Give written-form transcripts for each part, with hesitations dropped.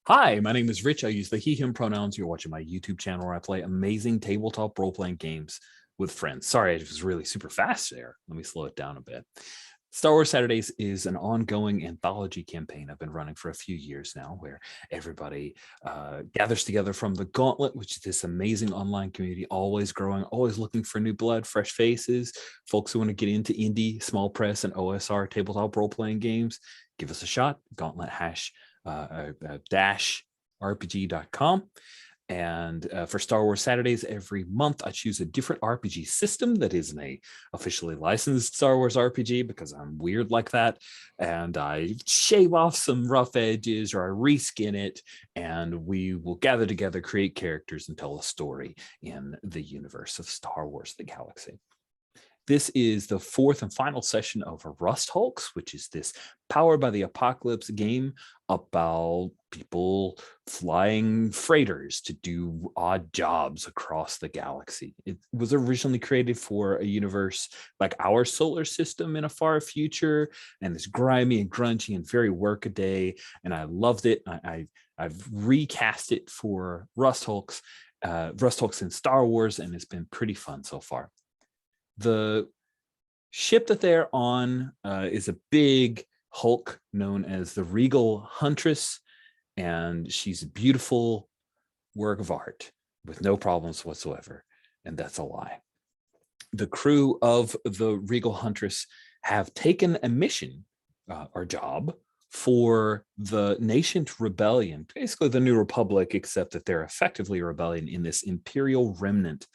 Hi, my name is Rich. I use the he, him pronouns. You're watching my YouTube channel where I play amazing tabletop role-playing games with friends. Sorry, it was really super fast there. Let me slow it down a bit. Star Wars Saturdays is an ongoing anthology campaign I've been running for a few years now, where everybody gathers together from the Gauntlet, which is this amazing online community, always growing, always looking for new blood, fresh faces, folks who want to get into indie, small press, and OSR tabletop role-playing games. Give us a shot. Gauntlet dash rpg.com. And for Star Wars Saturdays, every month I choose a different RPG system that isn't a officially licensed Star Wars RPG, because I'm weird like that. And I shave off some rough edges, or I reskin it, and we will gather together, create characters, and tell a story in the universe of Star Wars, the galaxy. This is the fourth and final session of Rust Hulks, which is this Powered by the Apocalypse game about people flying freighters to do odd jobs across the galaxy. It was originally created for a universe like our solar system in a far future, and it's grimy and grungy and very workaday, and I loved it. I've recast it for Rust Hulks in Star Wars, and it's been pretty fun so far. The ship that they're on is a big Hulk known as the Regal Huntress, and she's a beautiful work of art with no problems whatsoever, and that's a lie. The crew of the Regal Huntress have taken a mission or job for the Nascent Rebellion, basically the New Republic, except that they're effectively a rebellion in this Imperial remnant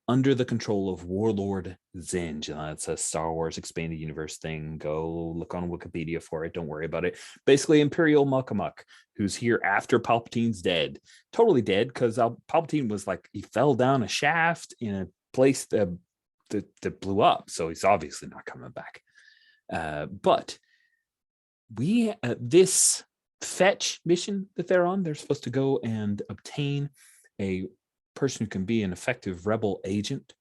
under the control of Warlord Zinj. And that's a Star Wars expanded universe thing. Go look on Wikipedia for it. Don't worry about it. Basically, Imperial Muckamuck, who's here after Palpatine's dead. Totally dead, because Palpatine was like, he fell down a shaft in a place that blew up. So he's obviously not coming back. But this fetch mission that they're on, they're supposed to go and obtain a person who can be an effective rebel agent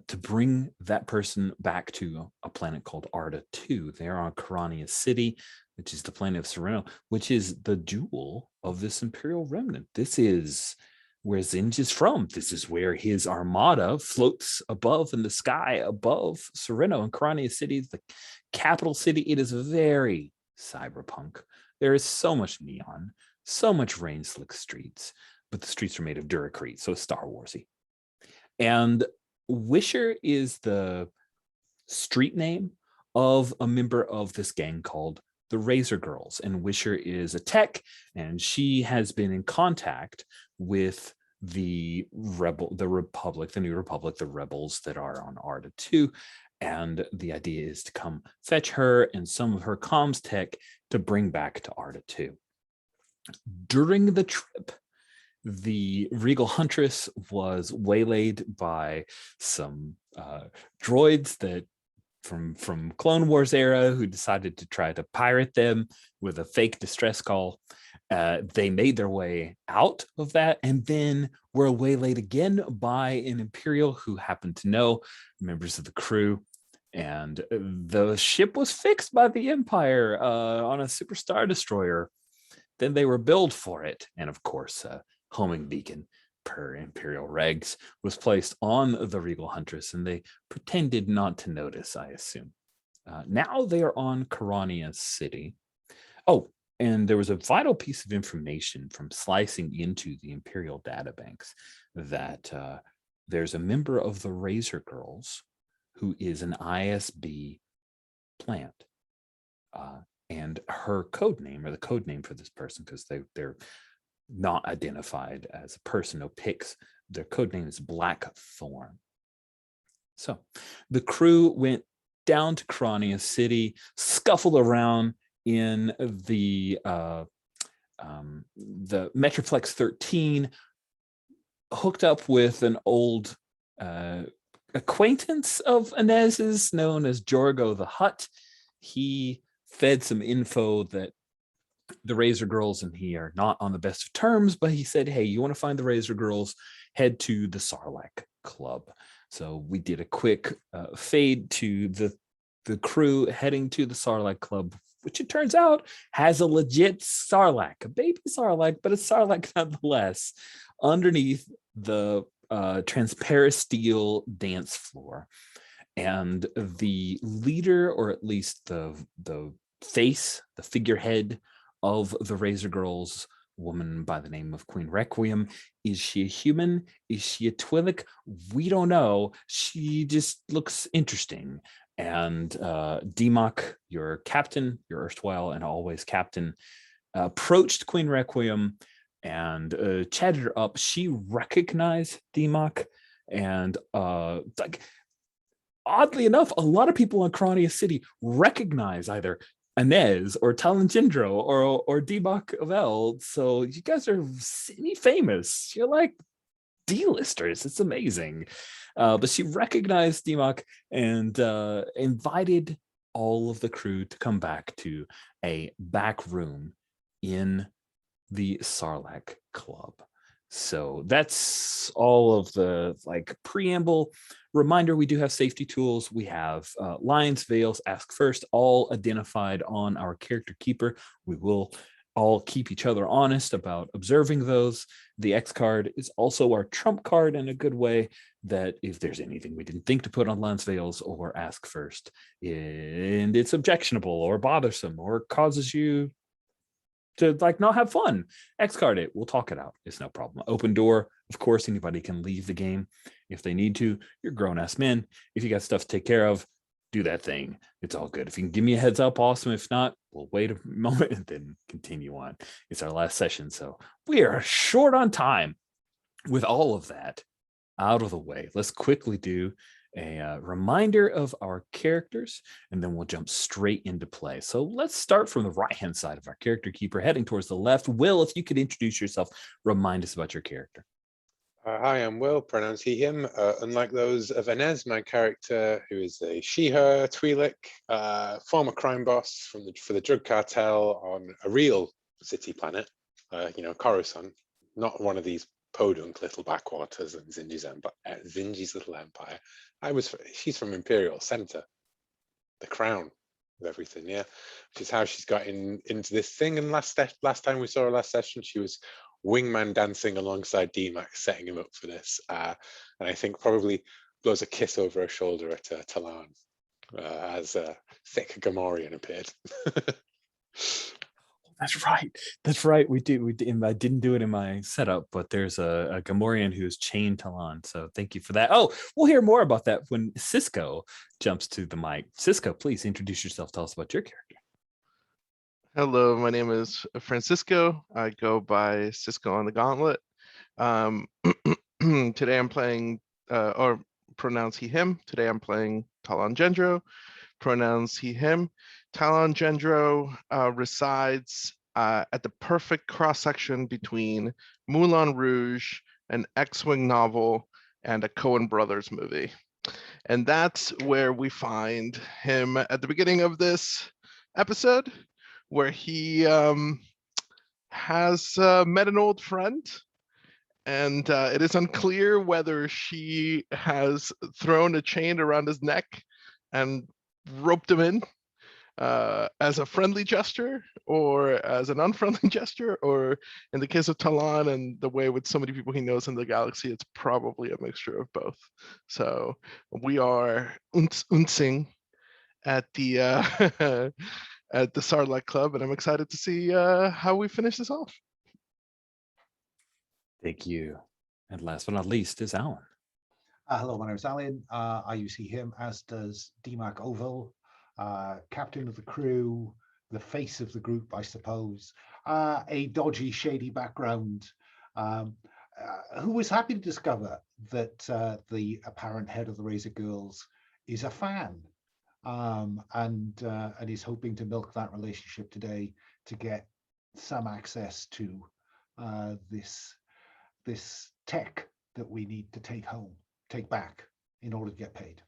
to bring that person back to a planet called Arda 2. They're on Karania City, which is the planet of Sereno, which is the jewel of this Imperial remnant. This is where Zinj is from. This is where his armada floats above in the sky above Sereno. And Karania City is the capital city. It is very cyberpunk. There is so much neon, so much rain-slick streets, but the streets are made of Duracrete, so it's Star Warsy. And Wisher is the street name of a member of this gang called the Razor Girls. And Wisher is a tech, and she has been in contact with the Republic, the New Republic, the rebels that are on Arda 2. And the idea is to come fetch her and some of her comms tech to bring back to Arda 2. During the trip, the Regal Huntress was waylaid by some droids that from Clone Wars era who decided to try to pirate them with a fake distress call. They made their way out of that, and then were waylaid again by an Imperial who happened to know members of the crew. And the ship was fixed by the Empire on a Super Star Destroyer. Then they were billed for it, and of course, homing beacon per Imperial regs was placed on the Regal Huntress, and they pretended not to notice, I assume. Now they are on Karania City. Oh, and there was a vital piece of information from slicing into the Imperial databanks that there's a member of the Razor Girls who is an ISB plant. And her code name, or the code name for this person, because they're not identified as a person, no pics, their code name is Blackthorn. So the crew went down to Karania City, scuffled around in the Metroplex 13, hooked up with an old acquaintance of Inez's known as Jorgo the Hutt. He fed some info that the Razor Girls and he are not on the best of terms, but he said, hey, you want to find the Razor Girls, head to the Sarlacc Club. So we did a quick fade to the crew heading to the Sarlacc Club which it turns out has a legit sarlacc, a baby sarlacc, but a sarlacc nonetheless, underneath the transparent steel dance floor. And the leader, or at least the face, the figurehead of the Razor Girls, woman by the name of Queen Requiem. Is she a human? Is she a Twi'lek? We don't know. She just looks interesting. And Democ, your captain, your erstwhile and always captain, approached Queen Requiem and chatted her up. She recognized Democ, and like, oddly enough, a lot of people in Crania City recognize either Inez or Talangindro or Democ of Eld. So you guys are semi-famous. You're like D-listers. It's amazing. But she recognized Democ and invited all of the crew to come back to a back room in the Sarlacc Club. So that's all of the like preamble. Reminder, we do have safety tools. We have lines, veils, ask first, all identified on our character keeper. We will all keep each other honest about observing those. The X card is also our trump card in a good way, that if there's anything we didn't think to put on lines, veils, or ask first, and it's objectionable or bothersome or causes you to like not have fun, X card it. We'll talk it out. It's no problem. Open door. Of course, anybody can leave the game if they need to. You're grown-ass men. If you got stuff to take care of, do that thing. It's all good. If you can give me a heads up, awesome. If not, we'll wait a moment and then continue on. It's our last session, so we are short on time. With all of that out of the way, let's quickly do a reminder of our characters, and then we'll jump straight into play. So let's start from the right-hand side of our character keeper, heading towards the left. Will, if you could introduce yourself, remind us about your character. Hi, I'm Will, pronouns he, him. Unlike those of Inez, my character, who is a she-her Twi'lek, former crime boss for the drug cartel on a real city planet, Coruscant, not one of these podunk little backwaters in Zinji's little empire. She's from Imperial Center, the crown of everything, yeah. Which is how she's got into this thing. And last time we saw her last session, she was wingman dancing alongside Democ, setting him up for this. And I think probably blows a kiss over her shoulder at Talon as thick Gamorrean appeared. That's right. That's right. We did. I didn't do it in my setup, but there's a Gamorrean who's chained Talon. So thank you for that. Oh, we'll hear more about that when Cisco jumps to the mic. Cisco, please introduce yourself. Tell us about your character. Hello, my name is Francisco. I go by Cisco on the Gauntlet. Today I'm playing, or pronouns he, him. Today I'm playing Talon Gendro, pronouns he, him. Talon Gendro resides at the perfect cross-section between Moulin Rouge, an X-Wing novel, and a Coen Brothers movie. And that's where we find him at the beginning of this episode, where he has met an old friend, and it is unclear whether she has thrown a chain around his neck and roped him in as a friendly gesture or as an unfriendly gesture, or in the case of Talon and the way with so many people he knows in the galaxy, it's probably a mixture of both. So we are unsing at the at the Sarlacc Club, and I'm excited to see how we finish this off. Thank you. And last but not least is Alan. Hello, my name is Alan. I use he, him, as does Democ Oval, captain of the crew, the face of the group, I suppose, a dodgy, shady background, who was happy to discover that the apparent head of the Razor Girls is a fan, and is hoping to milk that relationship today to get some access to this tech that we need to take back in order to get paid.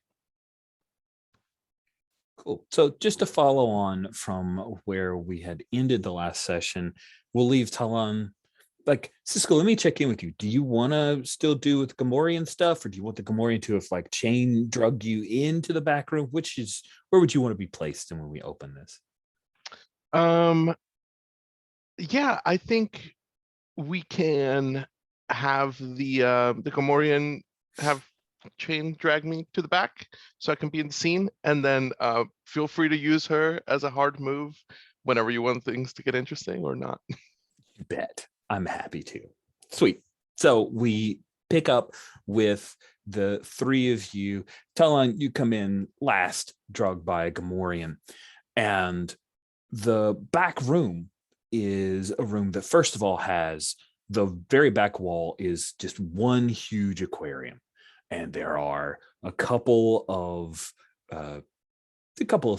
Cool. So just to follow on from where we had ended the last session, we'll leave Talon. Like, Cisco, let me check in with you. Do you want to still do with Gamorrean stuff, or do you want the Gamorrean to have like chain drug you into the back room? Where would you want to be placed in when we open this? Yeah, I think we can have the Gamorrean have Chain drag me to the back so I can be in the scene, and then feel free to use her as a hard move whenever you want things to get interesting or not. You bet. I'm happy to. Sweet. So we pick up with the three of you. Talon, you come in last, drugged by a Gamorrean. And the back room is a room that, first of all, has the very back wall is just one huge aquarium. And there are a couple of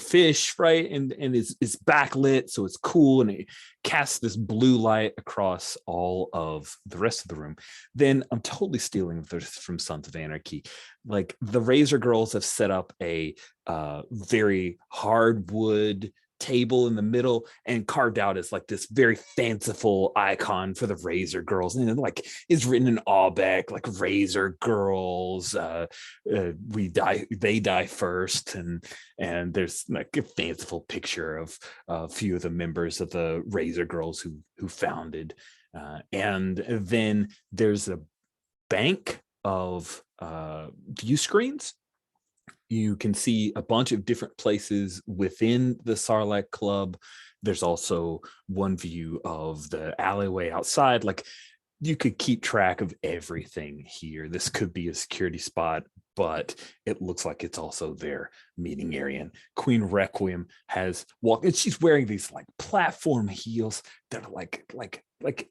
fish, right? And it's backlit, so it's cool, and it casts this blue light across all of the rest of the room. Then I'm totally stealing this from Sons of Anarchy. Like the Razor Girls have set up a very hardwood table in the middle and carved out as like this very fanciful icon for the Razor Girls, and like is written in Aubec, like Razor Girls, we die, they die first, and there's like a fanciful picture of a few of the members of the Razor Girls who founded, and then there's a bank of view screens. You can see a bunch of different places within the Sarlacc Club. There's also one view of the alleyway outside. Like you could keep track of everything here. This could be a security spot, but it looks like it's also their meeting area. And Queen Requiem has walked, and she's wearing these like platform heels that are like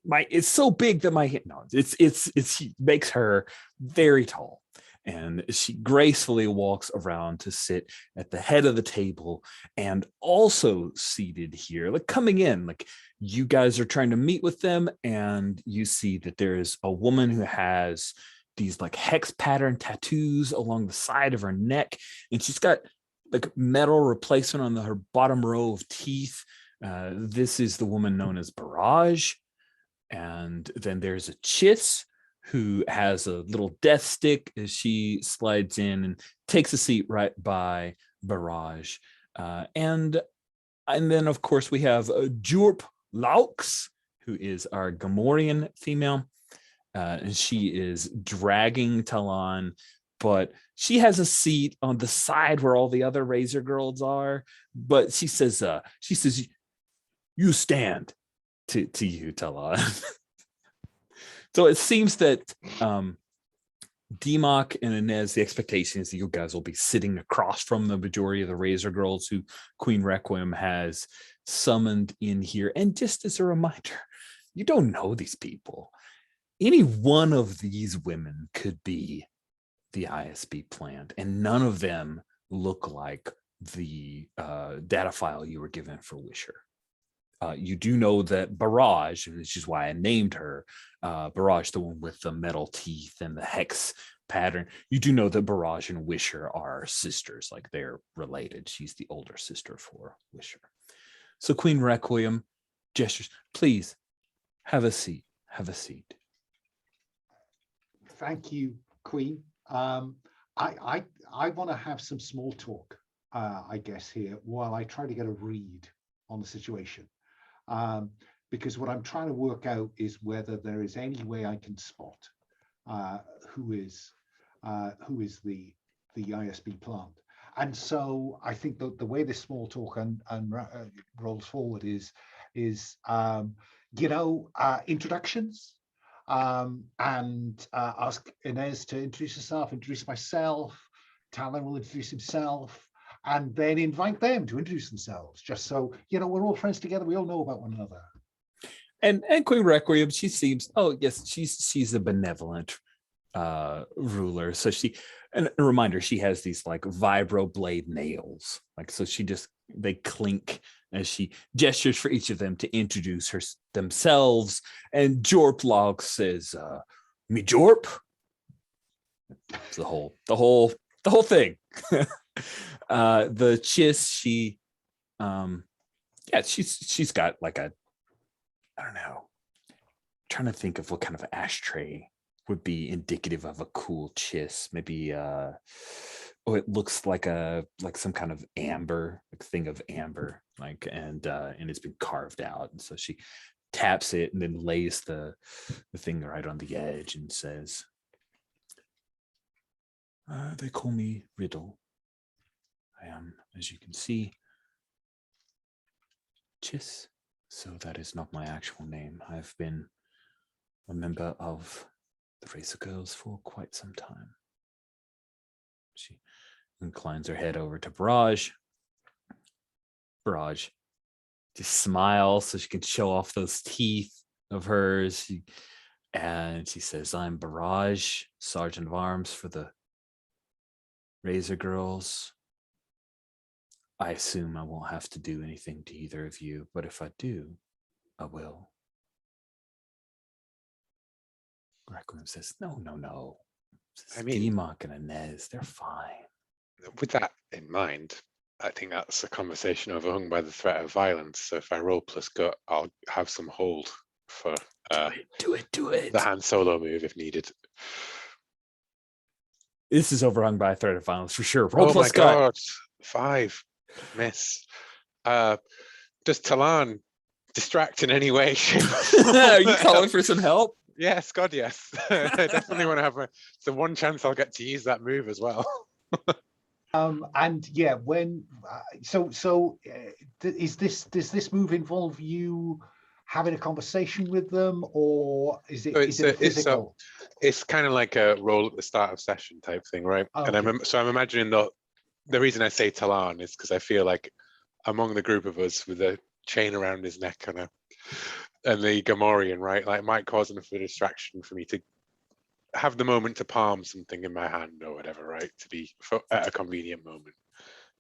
my, it's so big that my, no, it's makes her very tall. And she gracefully walks around to sit at the head of the table, and also seated here, like coming in, like you guys are trying to meet with them, and you see that there's a woman who has these like hex pattern tattoos along the side of her neck, and she's got like metal replacement on her bottom row of teeth. This is the woman known as Barrage. And then there's a Chiss who has a little death stick as she slides in and takes a seat right by Barrage. And then, of course, we have Jorp Laux, who is our Gamorrean female. And she is dragging Talon, but she has a seat on the side where all the other Razor Girls are. But she says, you stand to you, Talon. So it seems that Democ and Inez, the expectation is that you guys will be sitting across from the majority of the Razor Girls who Queen Requiem has summoned in here. And just as a reminder, you don't know these people. Any one of these women could be the ISB plant, and none of them look like the data file you were given for Wisher. You do know that Barrage, which is why I named her, Barrage, the one with the metal teeth and the hex pattern, you do know that Barrage and Wisher are sisters, like they're related. She's the older sister for Wisher. So Queen Requiem gestures, please have a seat, have a seat. Thank you, Queen. I want to have some small talk, I guess, here while I try to get a read on the situation. Because what I'm trying to work out is whether there is any way I can spot who is the ISB plant. And so I think that the way this small talk and rolls forward is introductions, and ask Inez to introduce herself, introduce myself. Talon will introduce himself, and then invite them to introduce themselves, just so, we're all friends together. We all know about one another. And Queen Requiem, she seems, oh yes, she's a benevolent ruler. So and a reminder, she has these like vibro blade nails. Like, so they clink as she gestures for each of them to introduce themselves. And Jorp Log says, me Jorp. It's the whole thing. The Chiss, she's got like a, I don't know, I'm trying to think of what kind of ashtray would be indicative of a cool Chiss. Maybe oh, it looks like some kind of amber, like thing of amber, like, and it's been carved out. And so she taps it and then lays the thing right on the edge and says, they call me Riddle. I am, as you can see, Chiss. So that is not my actual name. I've been a member of the Race of Girls for quite some time. She inclines her head over to Barrage. Barrage just smiles so she can show off those teeth of hers. And she says, I'm Barrage, Sergeant of Arms for the Razor Girls. I assume I won't have to do anything to either of you, but if I do, I will. Requiem says, no. I mean, DMOC and Inez, they're fine. with that in mind, I think that's a conversation overhung by the threat of violence. So if I roll plus gut, I'll have some hold for Do it. the Han Solo move if needed. This is overhung by a threat of violence for sure. Roll Oh plus my gut. god, 5 miss. Does Talon distract in any way? Are you calling for some help? Yes, God, yes. I definitely want to have it's the one chance I'll get to use that move as well. And yeah, when does this move involve you having a conversation with them, or is it physical? It's kind of like a roll at the start of session type thing, right? Okay. And I'm imagining the reason I say Talon is because I feel like among the group of us with a chain around his neck and the Gamorrean, right? Like, it might cause enough of a distraction for me to have the moment to palm something in my hand or whatever, right? To be at a convenient moment.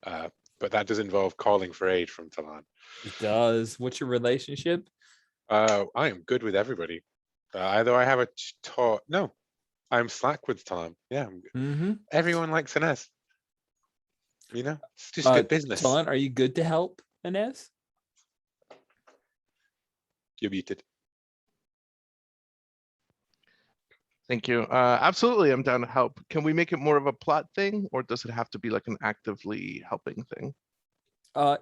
But that does involve calling for aid from Talon. It does. What's your relationship? I am good with everybody. Either I have a no, I'm slack with Talon. Yeah, everyone likes Inez. You know, it's just good business. Talon, are you good to help Inez? You're muted. Thank you. Absolutely, I'm down to help. Can we make it more of a plot thing, or does it have to be like an actively helping thing?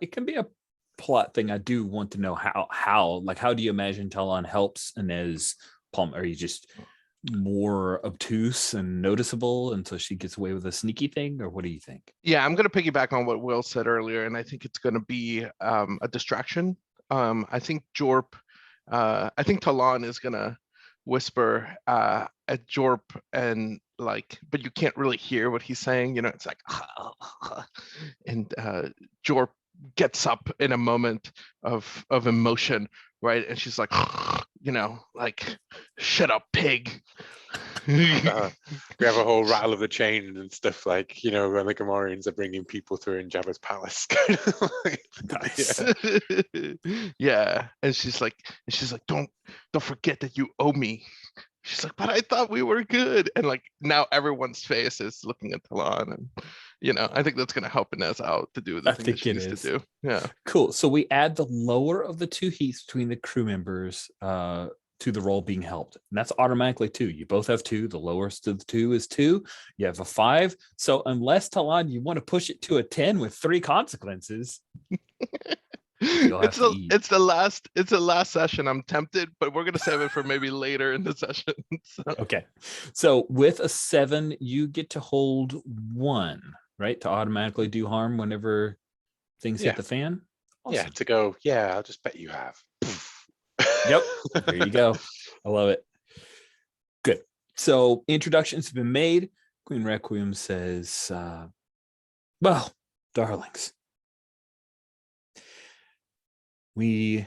It can be a plot thing. I do want to know how do you imagine Talon helps Inez Palm? Are you just more obtuse and noticeable until she gets away with a sneaky thing, or what do you think? Yeah, I'm going to piggyback on what Will said earlier, and I think it's going to be a distraction. I think Talon is going to whisper at Jorp, and but you can't really hear what he's saying. You know, it's like, and Jorp gets up in a moment of emotion, right? And she's like, like, shut up, pig. We have a whole rattle of the chain and stuff, like, when the Gamorreans are bringing people through in Jabba's palace. Nice. Yeah. And she's like, don't forget that you owe me. She's like, but I thought we were good. And like, now everyone's face is looking at Talon, and I think that's going to help Inez out to do the thing that she needs to do. Yeah. Cool. So we add the lower of the two heats between the crew members to the roll being helped. And that's automatically 2. You both have 2. The lowest of the 2 is 2. You have a 5. So unless, Talon, you want to push it to a 10 with 3 consequences. It's the last session. I'm tempted, but we're gonna save it for maybe later in the session. So. Okay. So with a 7, you get to hold 1, right? To automatically do harm whenever things hit the fan. Awesome. Yeah, to go, I'll just bet you have. Yep. There you go. I love it. Good. So introductions have been made. Queen Requiem says, well, darlings, we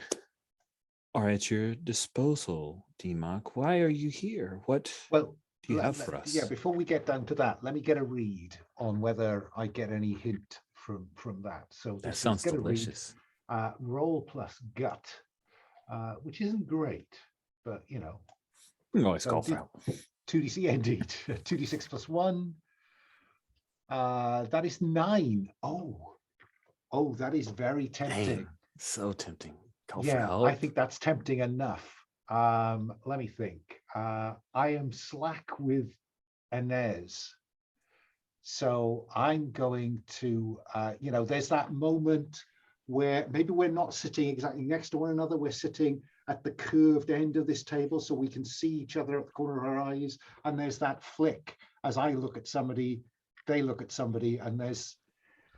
are at your disposal, DMOC. Why are you here? What do you have for us? Yeah, before we get down to that, let me get a read on whether I get any hint from that. So that sounds delicious. Roll plus gut, which isn't great, but you can always call for help. 2d6, indeed. 2d6 plus 1. That is 9. Oh, that is very tempting. Dang, so tempting. Call for Yeah, help. I think that's tempting enough. Let me think. I am slack with Inez. So I'm going to, there's that moment where maybe we're not sitting exactly next to one another. We're sitting at the curved end of this table so we can see each other at the corner of our eyes. And there's that flick as I look at somebody, they look at somebody, and there's.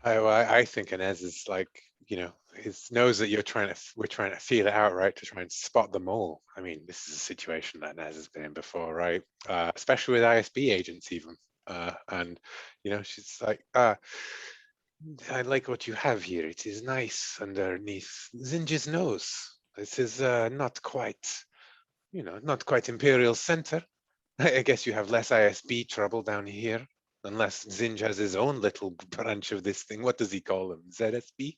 I think Inez is like, it knows that we're trying to feel it out, right? To try and spot them all. I mean, this is a situation that Inez has been in before, right? Especially with ISB agents even. And, she's like, I like what you have here. It is nice underneath Zinj's nose. This is not quite Imperial Center. I guess you have less ISB trouble down here. Unless Zinj has his own little branch of this thing. What does he call them? ZSB?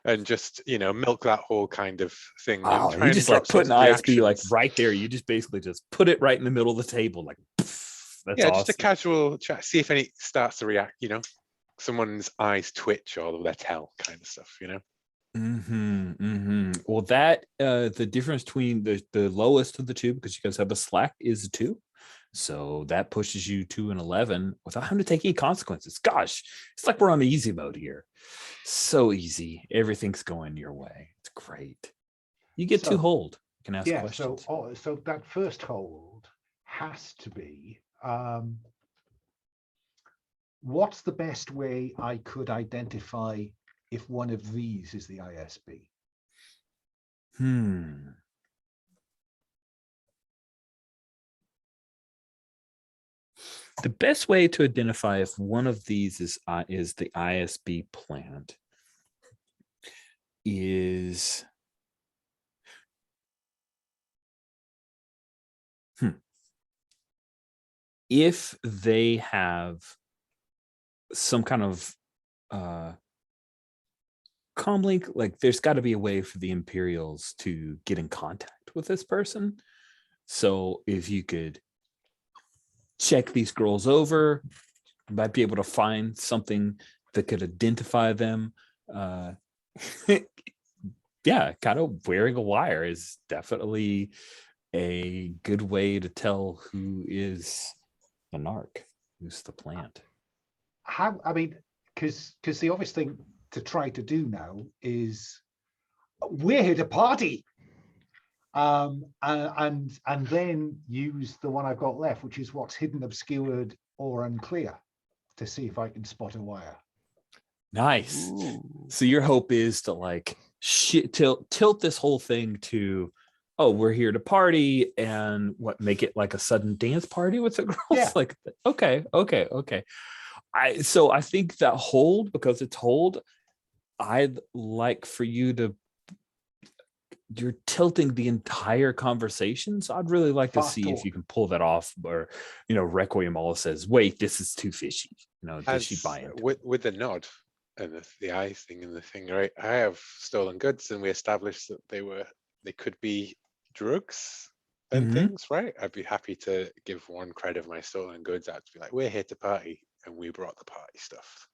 And just, milk that whole kind of thing. And Oh, try you and just drop like some putting ISB like reactions. right there. You just basically just put it right in the middle of the table. Like, that's Yeah, awesome. just a casual chat. See if any starts to react, someone's eyes twitch or their tail kind of stuff, Well, that the difference between the lowest of the two, because you guys have a slack, is a 2. So that pushes you to an 11 without having to take any consequences. Gosh, it's like we're on easy mode here. So easy. Everything's going your way. It's great. You get to hold. You can ask questions. So that first hold has to be, what's the best way I could identify if one of these is the ISB? The best way to identify if one of these is the ISB plant is if they have some kind of comlink, like there's got to be a way for the Imperials to get in contact with this person. So if you could check these girls over, you might be able to find something that could identify them. Yeah, kind of wearing a wire is definitely a good way to tell who is the narc, who's the plant. Because the obvious thing to try to do now is we're here to party. And then use the one I've got left, which is what's hidden, obscured, or unclear, to see if I can spot a wire. Nice. Ooh. So your hope is to like tilt this whole thing to, oh, we're here to party, and make it like a sudden dance party with the girls. Yeah. Like, okay. I think that hold, because it's hold, I'd like for you to. You're tilting the entire conversation, so I'd really like to see if you can pull that off. Or, Requiem all says, "Wait, this is too fishy." Does she buy it? With the nod and the eye thing and the thing, right? I have stolen goods, and we established that they could be drugs and things, right? I'd be happy to give one credit of my stolen goods out to be like, we're here to party, and we brought the party stuff.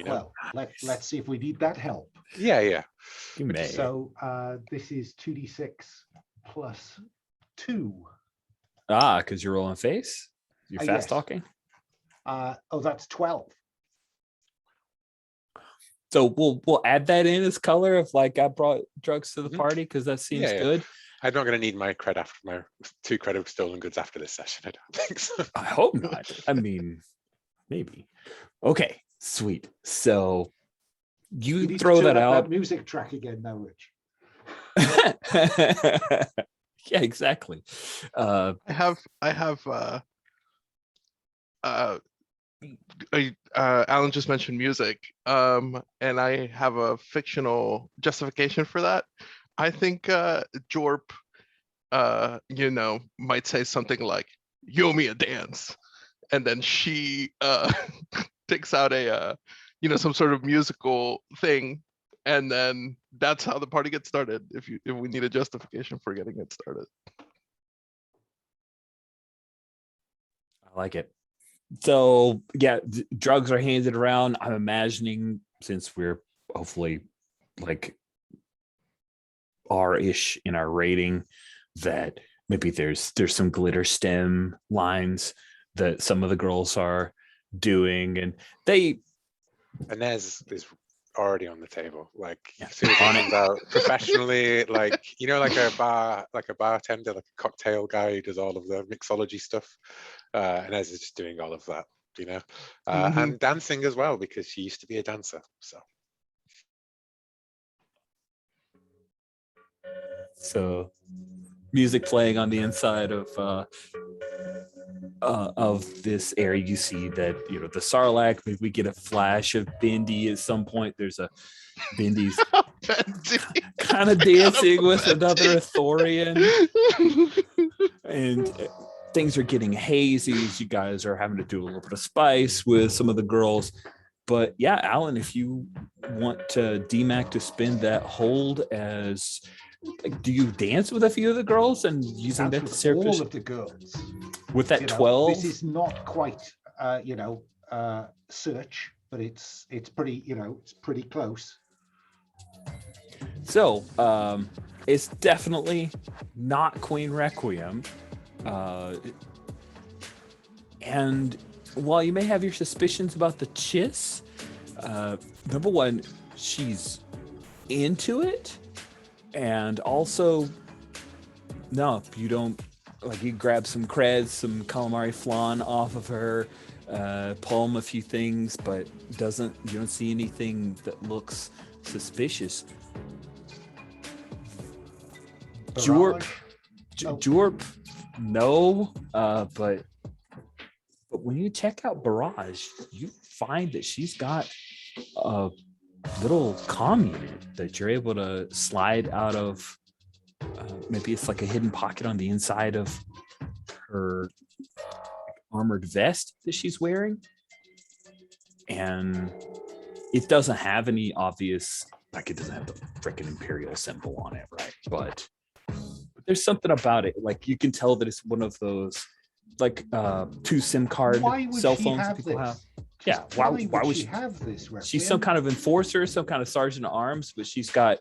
Well, let's see if we need that help. Yeah. You may. So this is 2d6 plus 2. Because you're rolling face. You're fast yes. talking. That's 12. So we'll add that in as color of like I brought drugs to the party, because that seems good. I'm not going to need my 2 credit of stolen goods after this session. I don't think so. I hope not. I mean, maybe. Okay, sweet. So you throw that out. That music track again now, Rich. Yeah, exactly. I have Alan just mentioned music, and I have a fictional justification for that. I think Jorp might say something like, "You owe me a dance," and then she takes out a some sort of musical thing, and then that's how the party gets started. If we need a justification for getting it started. I like it. So yeah, drugs are handed around. I'm imagining, since we're hopefully like R-ish in our rating, that maybe there's some glitter stem lines that some of the girls are doing, and they Inez is already on the table. Like Yeah. as soon as it On it. comes out professionally, like like a bartender, like a cocktail guy who does all of the mixology stuff. Inez is just doing all of that, and dancing as well because she used to be a dancer. So music playing on the inside of this area. You see that the Sarlacc. Maybe we get a flash of Bendy at some point. There's a Bendy's kind of dancing with another Athorian, and things are getting hazy. You guys are having to do a little bit of spice with some of the girls. But yeah, Alan, if you want DMAC to spend that hold as, do you dance with a few of the girls and using that to serve all of the girls with that 12? This is not quite search, but it's pretty it's pretty close. So it's definitely not Queen Requiem, and while you may have your suspicions about the Chiss, number one, she's into it, and also, no, you don't, like, you grab some creds, some calamari flan off of her, palm a few things, but you don't see anything that looks suspicious. Jorp, Jorp, no, but when you check out Barrage, you find that she's got a little comm unit that you're able to slide out of. Maybe it's like a hidden pocket on the inside of her armored vest that she's wearing. And it doesn't have any obvious, like, it doesn't have the freaking Imperial symbol on it, right? But there's something about it. Like, you can tell that it's one of those, like, 2 SIM card cell phones that people have. Yeah, why would she have this? She's some kind of enforcer, some kind of sergeant at arms, but she's got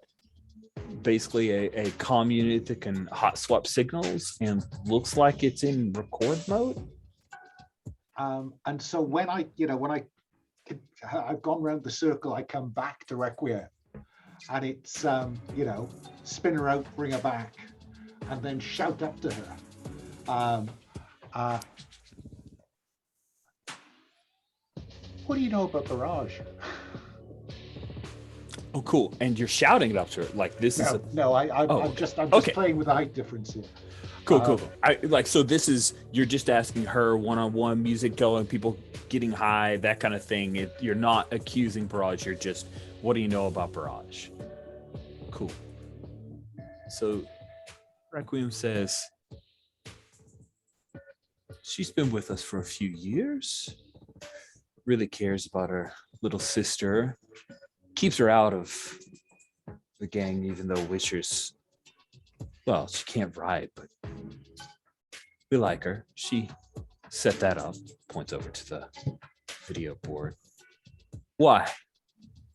basically a comm unit that can hot swap signals and looks like it's in record mode. And so when I've gone around the circle, I come back to Requiem, and it's spin her out, bring her back, and then shout up to her. What do you know about Barrage? Oh, cool! And you're shouting it up to her like this is I'm just okay. Playing with the height difference here. Cool. You're just asking her one-on-one, music going, people getting high, that kind of thing. You're not accusing Barrage. You're just, what do you know about Barrage? Cool. So Requiem says, she's been with us for a few years. Really cares about her little sister. Keeps her out of the gang, even though Witcher's, well, she can't ride, but we like her. She set that up, points over to the video board. Why?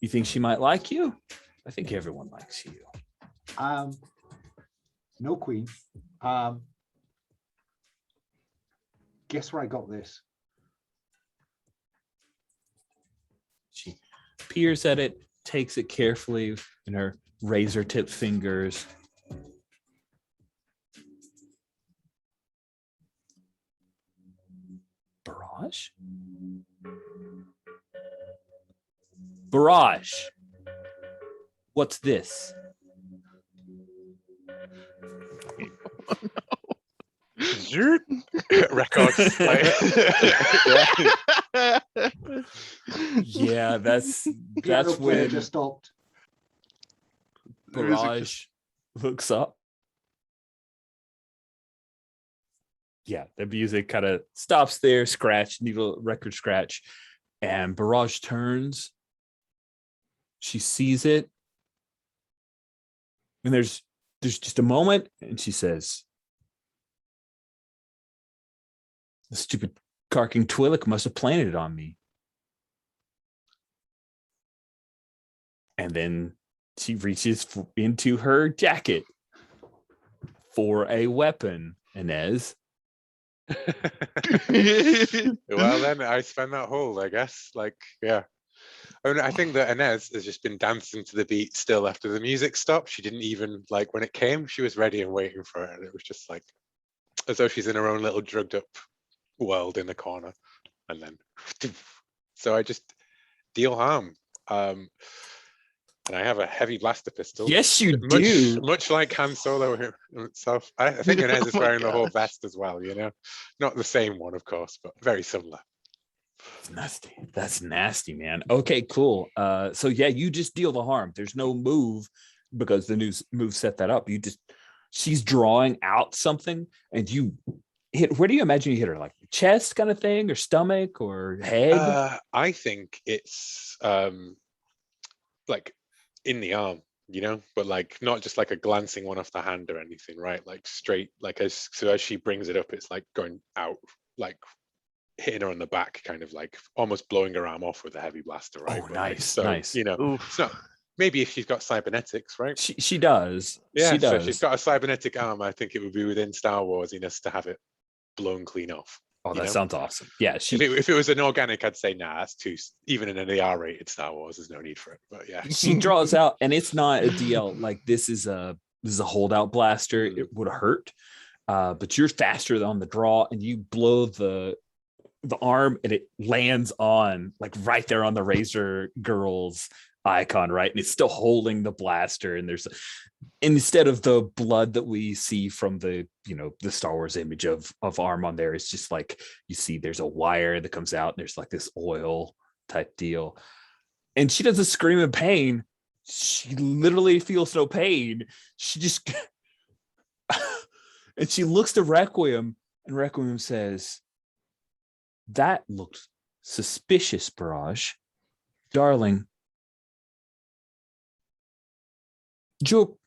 You think she might like you? I think everyone likes you. No, Queen. Guess where I got this? She peers at it, takes it carefully in her razor-tipped fingers. Barrage? Barrage. What's this? Records. Yeah, that's when just stopped. Barrage looks up. Yeah, the music kind of stops there, scratch, needle record scratch, and Barrage turns. She sees it, and there's just a moment, and she says, "The stupid carking Twi'lek must have planted it on me." And then she reaches into her jacket for a weapon, Inez. Well, then I spend that hold, I guess. Like, yeah. I think that Inez has just been dancing to the beat still after the music stopped. She didn't even, like, when it came, she was ready and waiting for it. And it was just like, as though she's in her own little drugged up world in the corner. And then, so I just deal harm. And I have a heavy blaster pistol. Yes, you do. Much like Han Solo himself. I think Inez is Oh my wearing the whole gosh. vest as well, you know? Not the same one, of course, but very similar. That's nasty. That's nasty, man. Okay, cool. So yeah, you just deal the harm. There's no move because the new move set that up. She's drawing out something and you hit. Where do you imagine you hit her? Like chest kind of thing, or stomach, or head? I think it's like in the arm, you know, but like not just like a glancing one off the hand or anything, right? Like straight, like as she brings it up, it's like going out, like hitting her on the back, kind of like almost blowing her arm off with a heavy blaster, right? Oh, But like, nice, so nice. you know, Oof. it's not. Maybe if she's got cybernetics, right? She does. Yeah, She so if she's does. got a cybernetic arm, I think it would be within Star Warsiness to have it blown clean off. Oh, You that know? sounds awesome. Yeah, If it was an organic, I'd say nah, that's too. Even in an R-rated Star Wars, there's no need for it. But yeah, she draws out, and it's not a DL. Like this is a holdout blaster. It would hurt, but you're faster on the draw, and you blow the arm, and it lands on like right there on the Razor Girl's icon, right, and it's still holding the blaster. And there's, instead of the blood that we see from the the Star Wars image of arm on there, it's just like you see there's a wire that comes out, and there's like this oil type deal. And she doesn't scream in pain. She literally feels no pain. She just and she looks to Requiem, and Requiem says, "That looked suspicious, Barrage. Darling, Joop."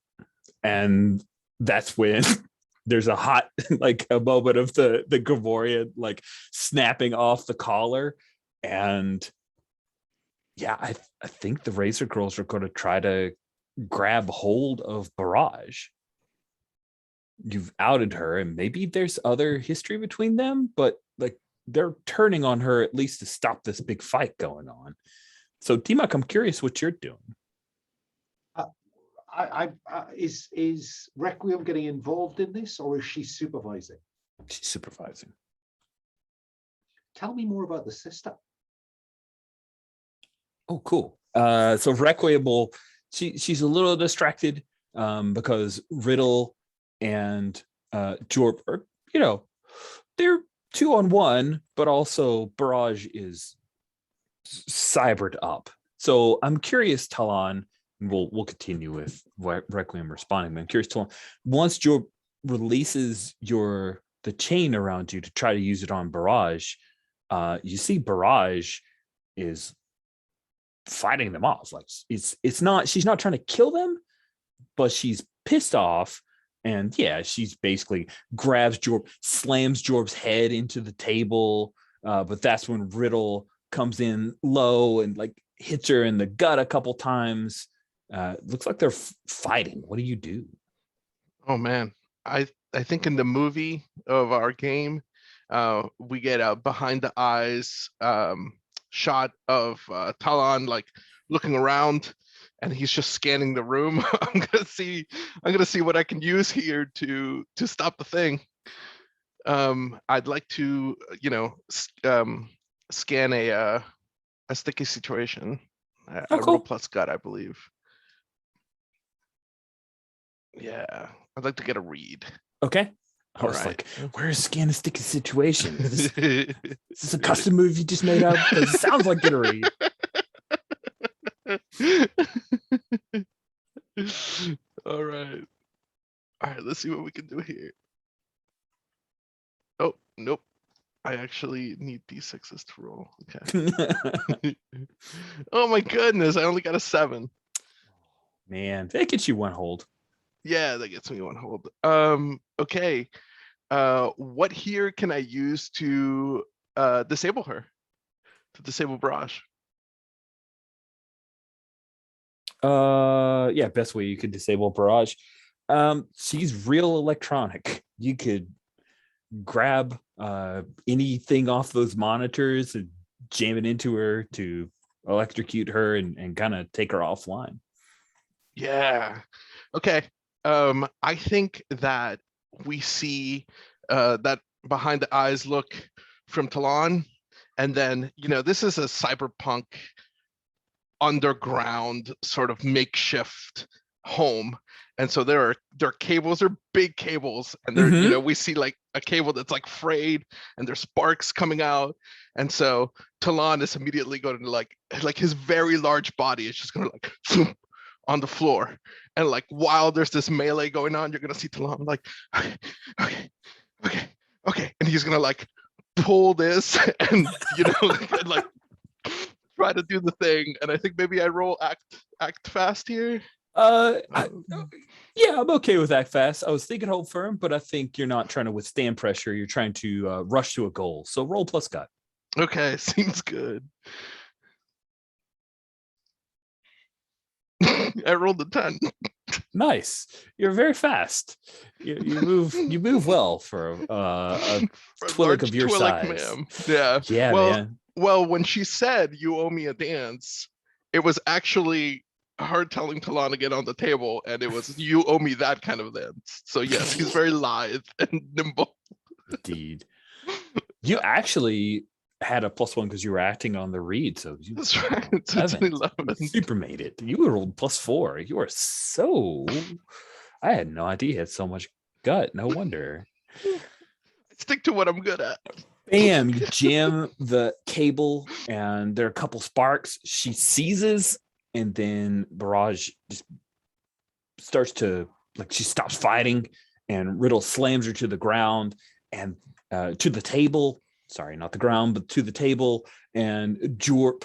And that's when there's a hot, like a moment of the Gavorian like snapping off the collar. And yeah, I think the Razor Girls are going to try to grab hold of Barrage. You've outed her, and maybe there's other history between them, but like they're turning on her at least to stop this big fight going on. So T-Mac, I'm curious what you're doing. Is Requiem getting involved in this, or is she supervising? She's supervising. Tell me more about the sister. Oh, cool. So Requiem will, she's a little distracted because Riddle and Jorp are, they're 2-on-1, but also Barrage is cybered up. So I'm curious, Talon, and we'll continue with Requiem responding. But I'm curious, Talon, once Jorp releases the chain around you to try to use it on Barrage, you see Barrage is fighting them off. Like she's not trying to kill them, but she's pissed off. And yeah, she's basically grabs Jorp, slams Jorp's head into the table. But that's when Riddle comes in low and like hits her in the gut a couple times. Looks like they're fighting. What do you do? Oh man, I think in the movie of our game, we get a behind the eyes shot of Talon like looking around, and he's just scanning the room. I'm gonna see what I can use here to stop the thing. I'd like to scan a sticky situation. Oh, cool. Roll plus gut, I believe. Yeah, I'd like to get a read. Okay. I was like, where's scan a sticky situation? Is this a custom move you just made up? It sounds like get a read. All right, let's see what we can do here. Oh, nope. I actually need D6s to roll. Okay. Oh my goodness, I only got a 7. Man, that gets you one hold. Yeah, that gets me one hold. Okay. What here can I use to disable her? To disable Barrage? Yeah, best way you could disable Barrage. She's real electronic. You could grab anything off those monitors and jam it into her to electrocute her and kind of take her offline. Yeah. Okay. I think that we see that behind the eyes look from Talon, and then this is a cyberpunk underground sort of makeshift home, and so there are cables, they're big cables, and they're we see like a cable that's like frayed, and there's sparks coming out, and so Talon is immediately going to like his very large body is just going to like thump on the floor, and like while there's this melee going on, you're gonna see Talon like okay, and he's gonna like pull this and and, like try to do the thing. And I think maybe I roll act fast here. Yeah, I'm okay with act fast. I was thinking hold firm, but I think you're not trying to withstand pressure. You're trying to rush to a goal. So roll plus gut. Okay, seems good. I rolled a 10. Nice. You're very fast. You move well for a Twi'lek of your size. Ma'am. Yeah. Yeah, man. Well, when she said you owe me a dance, it was actually her telling Talon to get on the table, and it was you owe me that kind of dance. So yes, he's very lithe and nimble. Indeed. You actually had a +1 because you were acting on the read, so you That's right. It's an 11. super made it. You were rolled +4. You are so. I had no idea you had so much gut. No wonder. Stick to what I'm good at. Bam! You jam the cable, and there are a couple sparks. She seizes, and then Barrage just starts to she stops fighting, and Riddle slams her to the ground and to the table. Sorry, not the ground, but to the table, and Jorp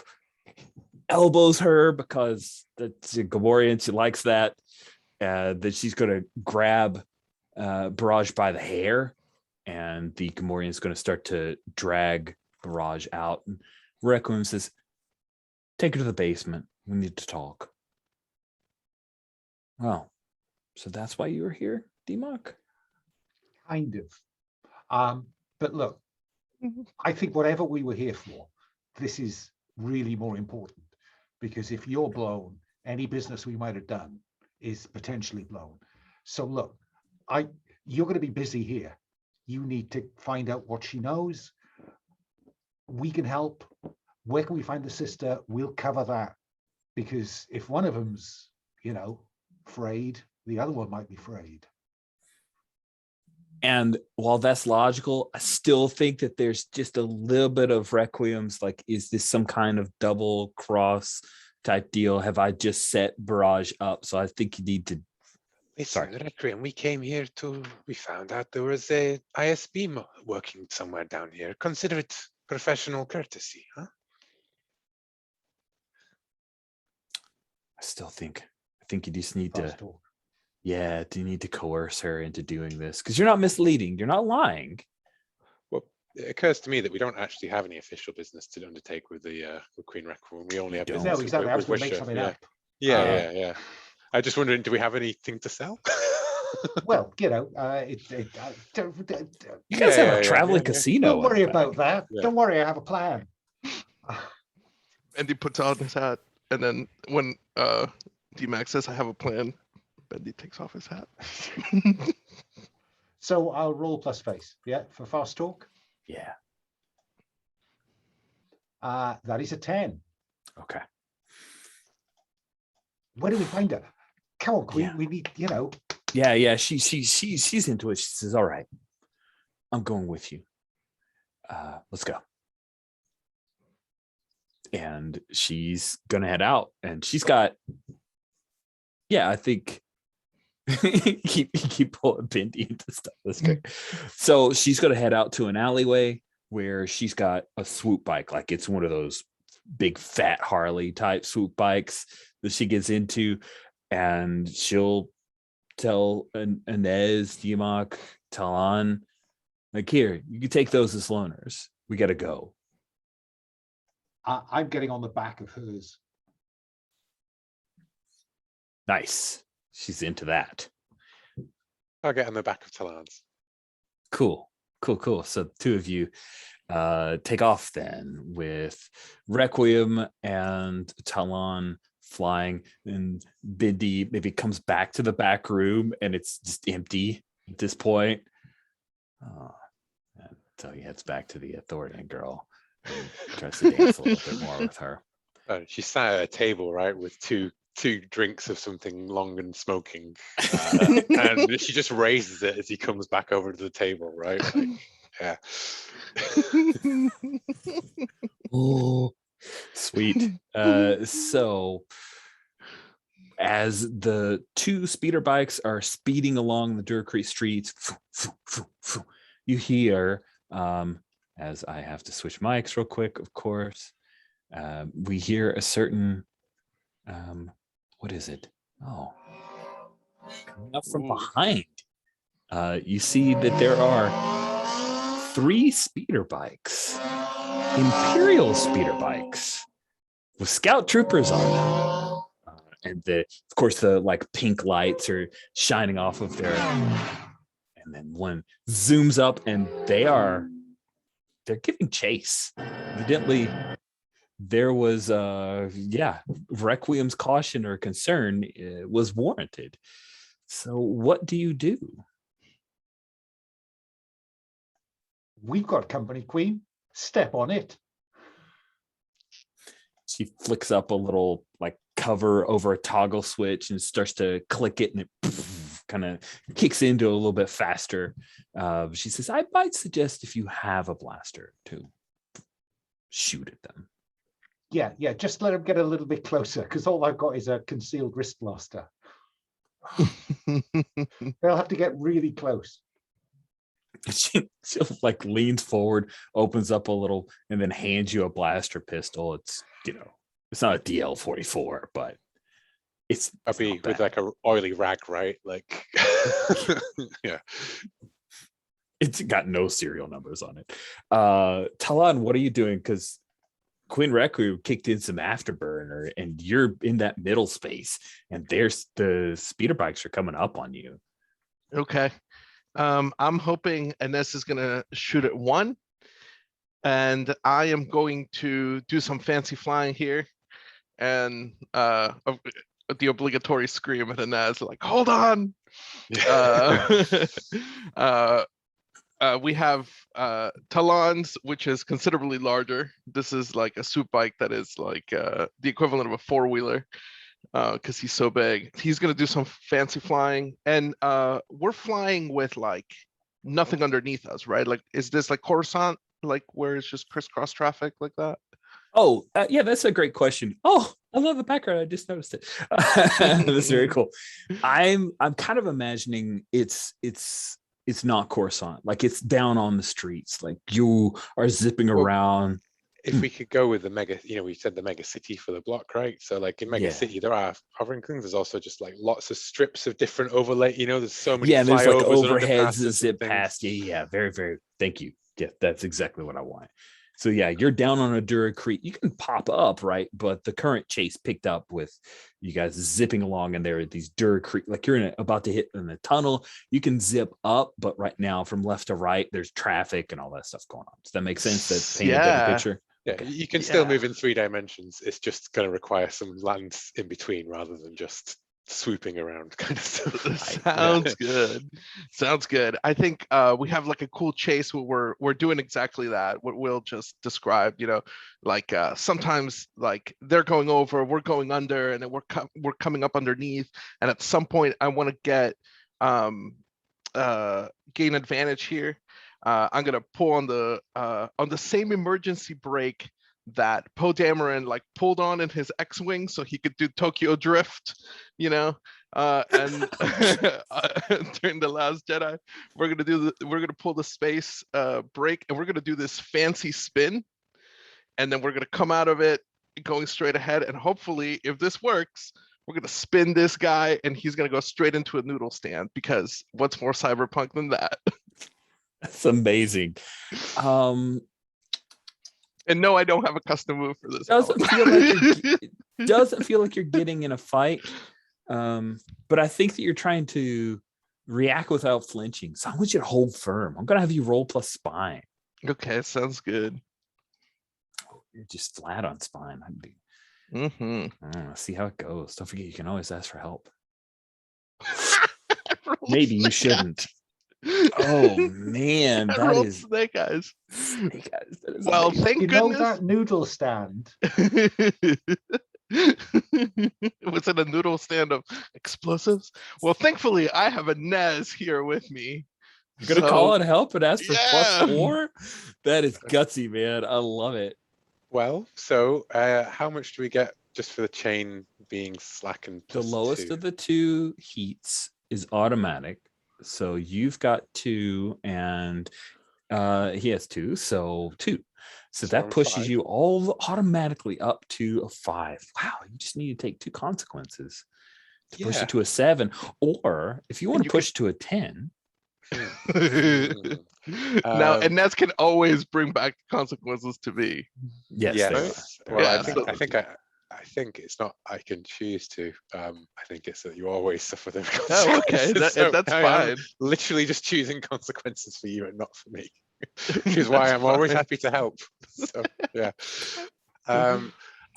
elbows her because that's a Gamorrean. She likes that. That she's going to grab Barrage by the hair, and the Gamorrean is going to start to drag Barrage out. And Requiem says, "Take her to the basement. We need to talk." Well, so that's why you were here, D-Mock? Kind of. But look, I think whatever we were here for, this is really more important, because if you're blown, any business we might have done is potentially blown. So look, you're going to be busy here. You need to find out what she knows. We can help. Where can we find the sister? We'll cover that, because if one of them's, frayed, the other one might be frayed. And while that's logical, I still think that there's just a little bit of Requiem's like, is this some kind of double cross type deal? Have I just set Barrage up? So I think you need to. Listen, Requiem, we came here we found out there was a ISB working somewhere down here. Consider it professional courtesy, huh? I think you just need to. Talk. Yeah, do you need to coerce her into doing this? Because you're not misleading. You're not lying. Well, it occurs to me that we don't actually have any official business to undertake with Queen Requiem. We only have business No, exactly. I was going to make Wisher. something up. Yeah. I just wondering, do we have anything to sell? Well, You guys have a traveling casino. Don't worry about that. Yeah. Don't worry, I have a plan. Bendy puts on his hat, and then when D-Mac says, "I have a plan," Bendy takes off his hat. So I'll roll plus face, for fast talk. Yeah. That is a 10. Okay. Where do we find her? Come on, Queen. Yeah. We need, Yeah. She's into it. She says, "All right, I'm going with you. Let's go." And she's gonna head out, and she's got. Yeah, I think. keep pulling Bendy into stuff. That's great. So she's gonna head out to an alleyway where she's got a swoop bike, like it's one of those big fat Harley type swoop bikes that she gets into, and she'll tell Inez, D-Mock, Talon, like, "Here, you can take those as loaners. We gotta go." I'm getting on the back of hers. Nice. She's into that. I'll get on the back of Talon's. Cool. Cool. So two of you take off then, with Requiem and Talon flying, and Bindi maybe comes back to the back room and it's just empty at this point. And so he heads back to the Thorian girl and tries to dance a little bit more with her. She sat at a table, right, with two drinks of something long and smoking, and she just raises it as he comes back over to the table, right? Like, yeah. Oh, sweet. So as the two speeder bikes are speeding along the Durcrete streets, you hear, as I have to switch mics real quick, of course, we hear a certain, what is it? Oh, coming up from behind. You see that there are 3 speeder bikes, Imperial speeder bikes, with scout troopers on them. And of course, the like pink lights are shining off of their, and then one zooms up and they're giving chase. Evidently, there was Requiem's caution or concern was warranted. So what do you do? We've got company, Queen. Step on it. She flicks up a little like cover over a toggle switch and starts to click it, and it kind of kicks into a little bit faster. She says, I might suggest, if you have a blaster, to shoot at them. Yeah, just let him get a little bit closer, because all I've got is a concealed wrist blaster. They'll have to get really close. She like leans forward, opens up a little, and then hands you a blaster pistol. It's, it's not a DL-44, but it's be with like a oily rag, right? Like, yeah. It's got no serial numbers on it. Talon, what are you doing? Because Quinn Reku kicked in some afterburner, and you're in that middle space, and there's the speeder bikes are coming up on you. Okay. I'm hoping Ines is going to shoot at one, and I am going to do some fancy flying here, and the obligatory scream at Ines, like, hold on. We have Talons, which is considerably larger. This is like a soup bike that is like the equivalent of a four-wheeler, because he's so big. He's gonna do some fancy flying, and we're flying with like nothing underneath us, right? Like, is this like Coruscant, like where it's just crisscross traffic like that? Oh, yeah, that's a great question. Oh, I love the background. I just noticed it. That's very cool. I'm kind of imagining it's not Coruscant. Like, it's down on the streets. Like, you are zipping around. If we could go with the mega, we said the mega city for the block, right? So like in mega city, there are hovering things. There's also just like lots of strips of different overlay. There's so many. Yeah, there's like overheads and that zip past. Yeah, very, very. Thank you. Yeah, that's exactly what I want. So yeah, you're down on a Duracrete. You can pop up, right? But the current chase picked up with you guys zipping along, and there are these Duracrete, like you're about to hit in the tunnel. You can zip up, but right now from left to right, there's traffic and all that stuff going on. Does that make sense? That paint a better picture. Yeah, okay. You can still move in 3 dimensions. It's just going to require some land in between rather than just swooping around kind of stuff. Sounds good. Sounds good. I think we have like a cool chase where we're doing exactly that. What Will just described. Like sometimes like they're going over, we're going under, and then we're coming up underneath. And at some point, I want to get gain advantage here. I'm gonna pull on the same emergency brake that Poe Dameron like pulled on in his X-wing, so he could do Tokyo Drift, and during the Last Jedi, we're gonna pull the space brake, and we're gonna do this fancy spin, and then we're gonna come out of it going straight ahead, and hopefully, if this works, we're gonna spin this guy, and he's gonna go straight into a noodle stand, because what's more cyberpunk than that? That's amazing. And no, I don't have a custom move for this. Doesn't feel like you're getting in a fight. But I think that you're trying to React without flinching. So I want you to hold firm. I'm gonna have you roll plus spine. Okay, sounds good. You're just flat on spine. I'd be. Mm-hmm. See how it goes. Don't forget, you can always ask for help. Roll Maybe you snake shouldn't. eyes. Oh man, I that rolled is snake eyes. snake eyes. That is Well, amazing. thank You know goodness. that noodle stand? Was it a noodle stand of explosives? Well, thankfully, I have a Nez here with me. You're gonna call So, it help and ask for yeah. +4? That is gutsy, man. I love it. Well, so how much do we get just for the chain being slackened? The lowest +2? of the 2 heats is automatic. So you've got 2 and he has 2, so 2. So So that I'm pushes 5. you all automatically up to a 5. Wow, you just need to take 2 consequences to push Yeah. it to a 7. Or if you want to you push to a 10, Now, Um, and Nez can always bring back consequences to me. yes, they are. Yes. They're Well, Yeah, automatic. I think it's not I can choose to. I think it's that you always suffer the Oh, okay, consequences. So that's I'm fine. literally just choosing consequences for you and not for me, which is why I'm always fine. happy to help. So yeah. So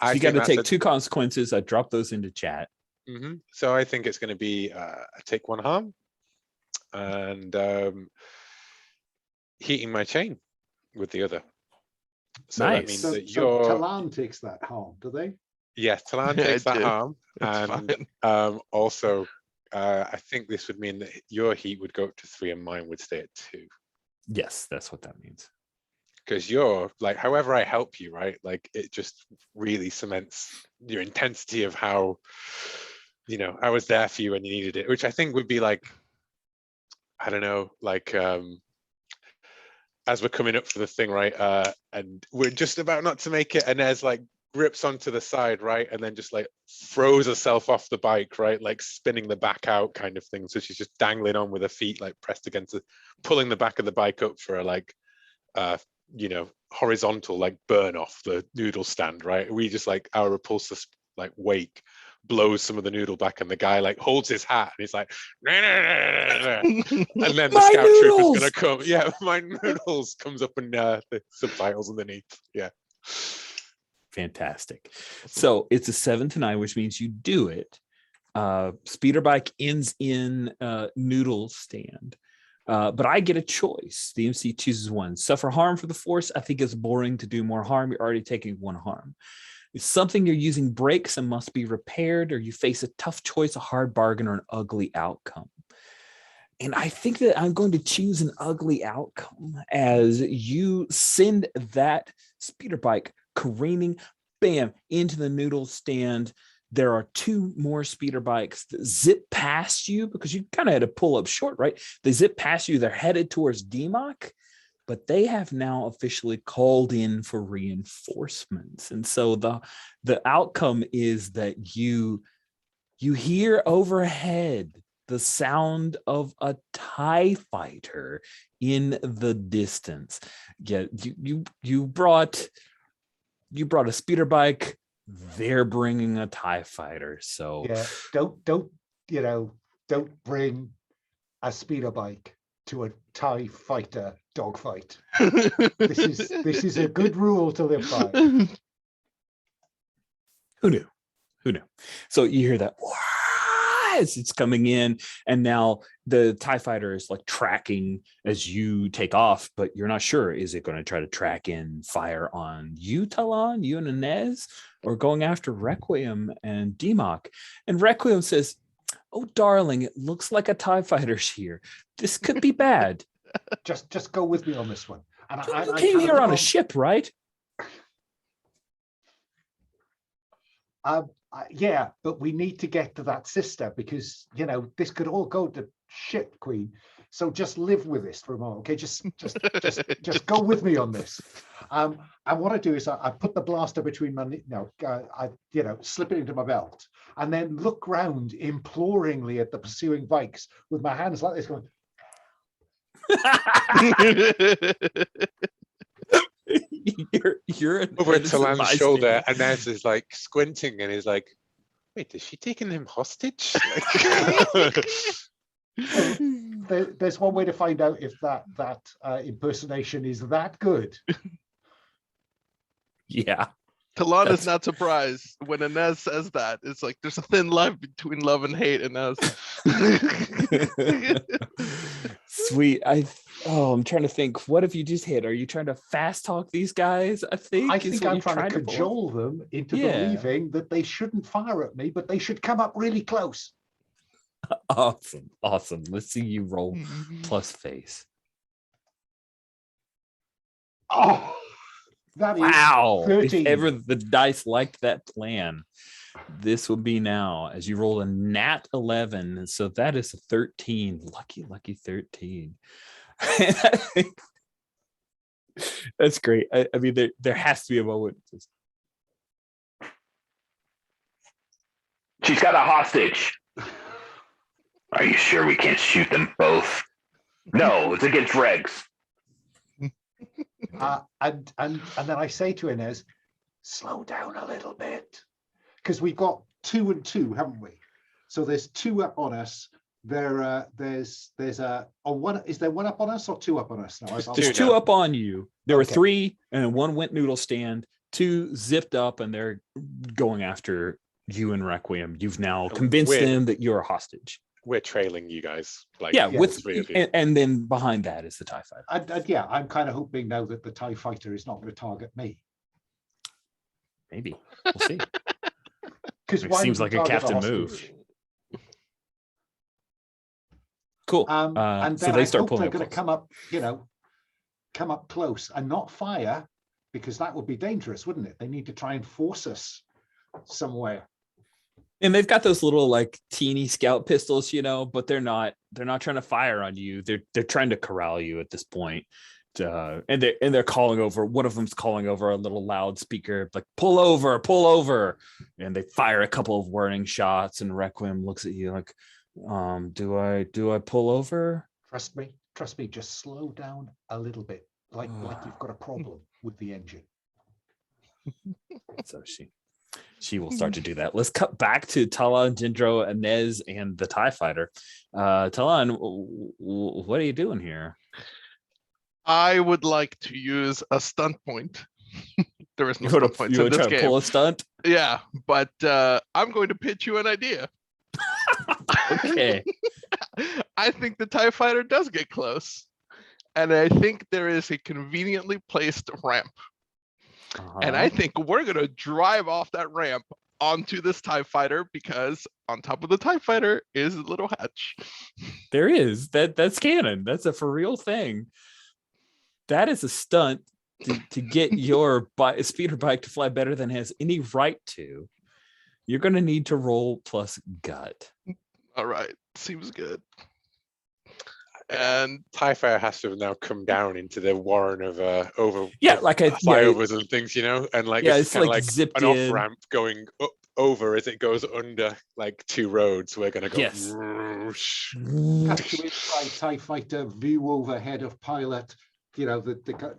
I you got think to that's take 2 consequences. I dropped those into chat. So I think it's going to be a take 1 harm and heating my chain with the other. So that Nice. means So, that so you're Talan takes that harm, do they? yes, Talan Yeah, takes I that do. harm, It's and fine. also I think this would mean that your heat would go up to 3 and mine would stay at 2. Yes, that's what that means. Because you're like, however I help you, right? Like it just really cements your intensity of how, I was there for you when you needed it, which I think would be like, I don't know, like as we're coming up for the thing, right? And we're just about not to make it, and there's like grips onto the side, right? And then just like throws herself off the bike, right? Like spinning the back out kind of thing. So she's just dangling on with her feet like pressed against it, pulling the back of the bike up for a like horizontal like burn off the noodle stand, right? We just like our repulsive like wake blows some of the noodle back, and the guy like holds his hat and he's like nah, nah, nah, nah, nah. And then the My scout trooper's noodles! gonna come. Yeah, my noodles comes up and the subtitles underneath. Yeah. Fantastic. So it's a 7 to 9, which means you do it. Speeder bike ends in noodle stand. But I get a choice. The MC chooses 1. Suffer harm for the force. I think it's boring to do more harm. You're already taking 1 harm. It's something you're using brakes and must be repaired, or you face a tough choice, a hard bargain, or an ugly outcome. And I think that I'm going to choose an ugly outcome as you send that speeder bike careening, bam, into the noodle stand. There are 2 more speeder bikes that zip past you because you kind of had to pull up short, right? They zip past you. They're headed towards DMOC, but they have now officially called in for reinforcements. And so the outcome is that you hear overhead the sound of a TIE fighter in the distance. Yeah, you brought a speeder bike. They're bringing a TIE fighter. So Yeah, don't bring a speeder bike to a TIE fighter dogfight. This is a good rule to live by. who knew? So you hear that as it's coming in, and now the TIE fighter is like tracking as you take off, but you're not sure, is it going to try to track in fire on you, Talon, you and Inez, or going after Requiem and DMOC? And Requiem says, oh darling, it looks like a TIE fighter's here. This could be bad. Just go with me on this one. And You came here on a ship, right? Yeah, but we need to get to that sister because this could all go to shit, Queen. So just live with this for a moment, okay? Just go with me on this. And what I do is I put the blaster between my, I slip it into my belt, and then look round imploringly at the pursuing bikes with my hands like this, going. You're Over Talan's shoulder, and Nez is like squinting and he's like, wait, is she taking him hostage? Well, there's one way to find out if that impersonation is that good. Yeah. Talon That's- is not surprised when Inez says that. It's like there's a thin line between love and hate, Inez. Sweet. I'm trying to think. What have you just hit? Are you trying to fast talk these guys? I think I'm you're trying to pull off. cajole them into Yeah. believing that they shouldn't fire at me, but they should come up really close. Awesome. Let's see you roll plus face. Oh, that is Wow. 13. If ever the dice liked that plan, this will be now as you roll a nat 11. So that is a 13. Lucky 13. That's great. I mean, there has to be a moment. She's got a hostage. Are you sure we can't shoot them both? No, it's against regs. And then I say to Inez, slow down a little bit, because we've got 2 and 2, haven't we? So there's 2 up on us. There's a one. Is there 1 up on us or 2 up on us now? There's 2 up on you. There were Okay. 3, and 1 went noodle stand. 2 zipped up, and they're going after you and Requiem. You've now convinced them that you're a hostage. We're trailing you guys. Like, Yeah, yeah, with 3 of you. and then behind that is the TIE fighter. And yeah, I'm kind of hoping now that the TIE fighter is not going to target me. Maybe we'll see. Because It seems like a captain move. Cool. And then So they I start hope pulling they're up going to close. come up close and not fire, because that would be dangerous, wouldn't it? They need to try and force us somewhere. And they've got those little like teeny scout pistols, but they're not trying to fire on you. They're trying to corral you at this point. And they're calling over. One of them's calling over a little loudspeaker, like pull over, and they fire a couple of warning shots. And Requiem looks at you like, do I pull over? Trust me, just slow down a little bit, like you've got a problem with the engine. So she will start to do that. Let's cut back to Talon, Jindro, Inez, and the TIE fighter. Talon, what are you doing here? I would like to use a stunt point. There is no You stunt want points to in this try to game. pull a stunt? Yeah, but I'm going to pitch you an idea. Okay. I think the TIE fighter does get close. And I think there is a conveniently placed ramp. And I think we're going to drive off that ramp onto this TIE fighter, because on top of the TIE fighter is a little hatch. There is. That's canon. That's a for real thing. That is a stunt to get your speeder bike to fly better than it has any right to. You're going to need to roll plus gut. All right. Seems good. And TIE fighter has to have now come down into the warren of flyovers and things, and like it's kind of like like zipped an off in. ramp going up over as it goes under like 2 roads. We're gonna go. Yes. Whoosh. Catch you inside TIE fighter, view overhead of pilot. The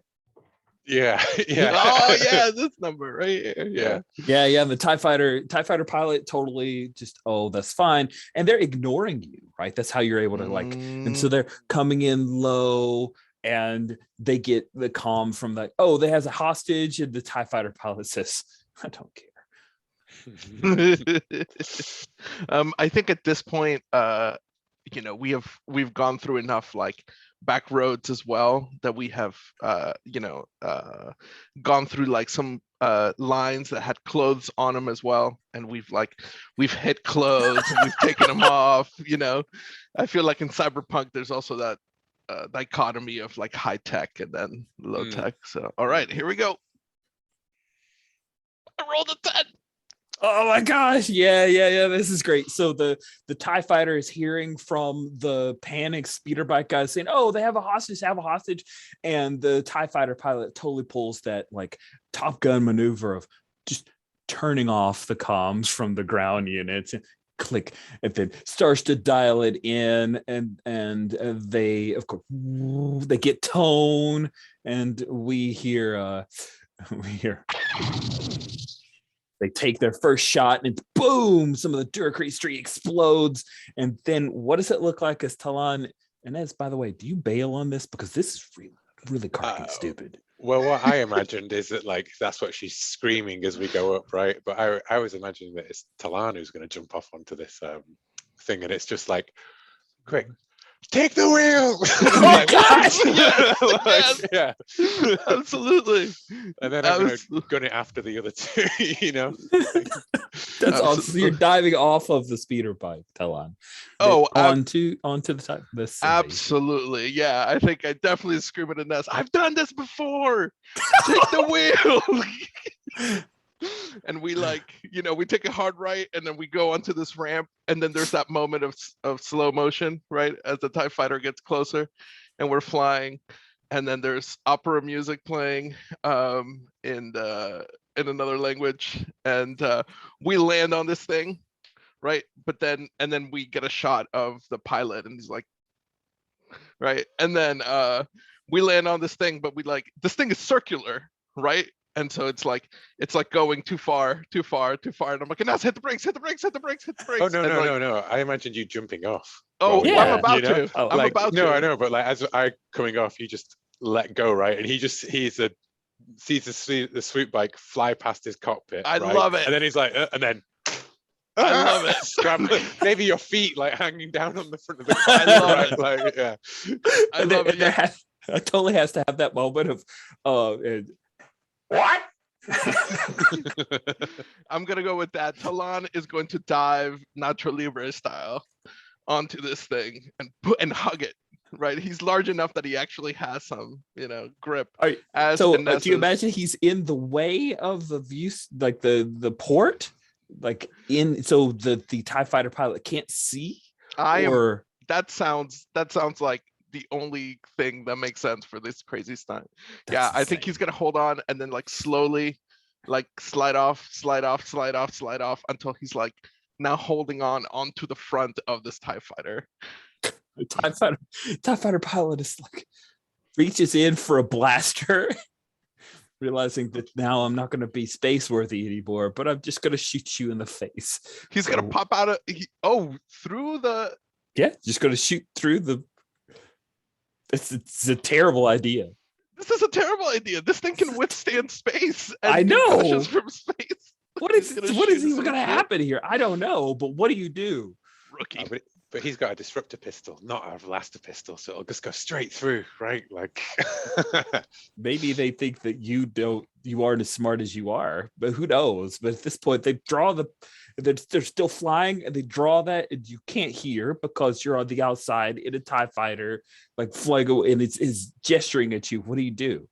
Yeah, yeah. oh yeah, this number right here. Yeah. Yeah. And the TIE fighter pilot totally just, that's fine. And they're ignoring you, right? That's how you're able to and so they're coming in low, and they get the comm from they has a hostage, and the TIE fighter pilot says, I don't care. I think at this point, we've gone through enough like back roads as well that we have gone through like some lines that had clothes on them as well, and we've hit clothes and we've taken them off. I feel like in Cyberpunk there's also that dichotomy of like high tech and then low tech. So all right, here we go. I rolled a 10. Oh my gosh. Yeah. This is great. So the TIE fighter is hearing from the panicked speeder bike guys saying, they have a hostage. And the TIE fighter pilot totally pulls that like Top Gun maneuver of just turning off the comms from the ground units and click, and then starts to dial it in. And they, of course, they get tone, and we hear They take their first shot, and it's boom, some of the Duracrete street explodes. And then what does it look like as Talon? And as, by the way, do you bail on this? Because this is really, really cartoon stupid. Well, what I imagined is that like that's what she's screaming as we go up, right? But I was imagining that it's Talon who's going to jump off onto this thing, and it's just like, quick, take the wheel! Oh, gosh! Yes, Yeah, absolutely. and then I'm going to gun it after the other two, you know? That's awesome. So you're diving off of the speeder bike, Talon. Oh, onto the type. Absolutely, yeah. I think I definitely scream at the nest. I've done this before. Take the wheel. And we we take a hard right, and then we go onto this ramp, and then there's that moment of slow motion, right, as the TIE fighter gets closer, and we're flying, and then there's opera music playing in another language, and we land on this thing, right? But then we get a shot of the pilot, and he's like, right, and then we land on this thing, but this thing is circular, right? And so it's like going too far, and I'm like, now hit the brakes. Oh no! I imagined you jumping off. Oh yeah, I'm about to. Oh, I'm about to. No, I know, but like as I coming off, you just let go, right? And he sees the swoop bike fly past his cockpit. I right? love it. And then he's like, and then I love it. Maybe your feet like hanging down on the front of the car. I love right? it. Like, yeah. I love it. Yeah. It totally has to have that moment of What? I'm gonna go with that. Talon is going to dive Nacho Libre style onto this thing and hug it. Right, he's large enough that he actually has some, grip. So do you imagine he's in the way of the view, like the port, like so the TIE fighter pilot can't see? That sounds like the only thing that makes sense for this crazy stunt. Yeah, I think he's gonna hold on and then like slowly like slide off until he's like now holding on onto the front of this TIE fighter. The TIE fighter pilot is like reaches in for a blaster, realizing that now I'm not going to be space worthy anymore, but I'm just going to shoot you in the face. He's going to pop out through the. Yeah, just going to shoot through the. It's a terrible idea. This is a terrible idea. This thing can withstand space. And I know. concussions from space. What is even going to happen here? I don't know, but what do you do? Rookie. But he's got a disruptor pistol, not a blaster pistol, so it'll just go straight through, right? Like maybe they think that you aren't as smart as you are, but who knows? But at this point, they're still flying, and they draw that, and you can't hear because you're on the outside in a TIE fighter, like flying, and it's gesturing at you. What do you do?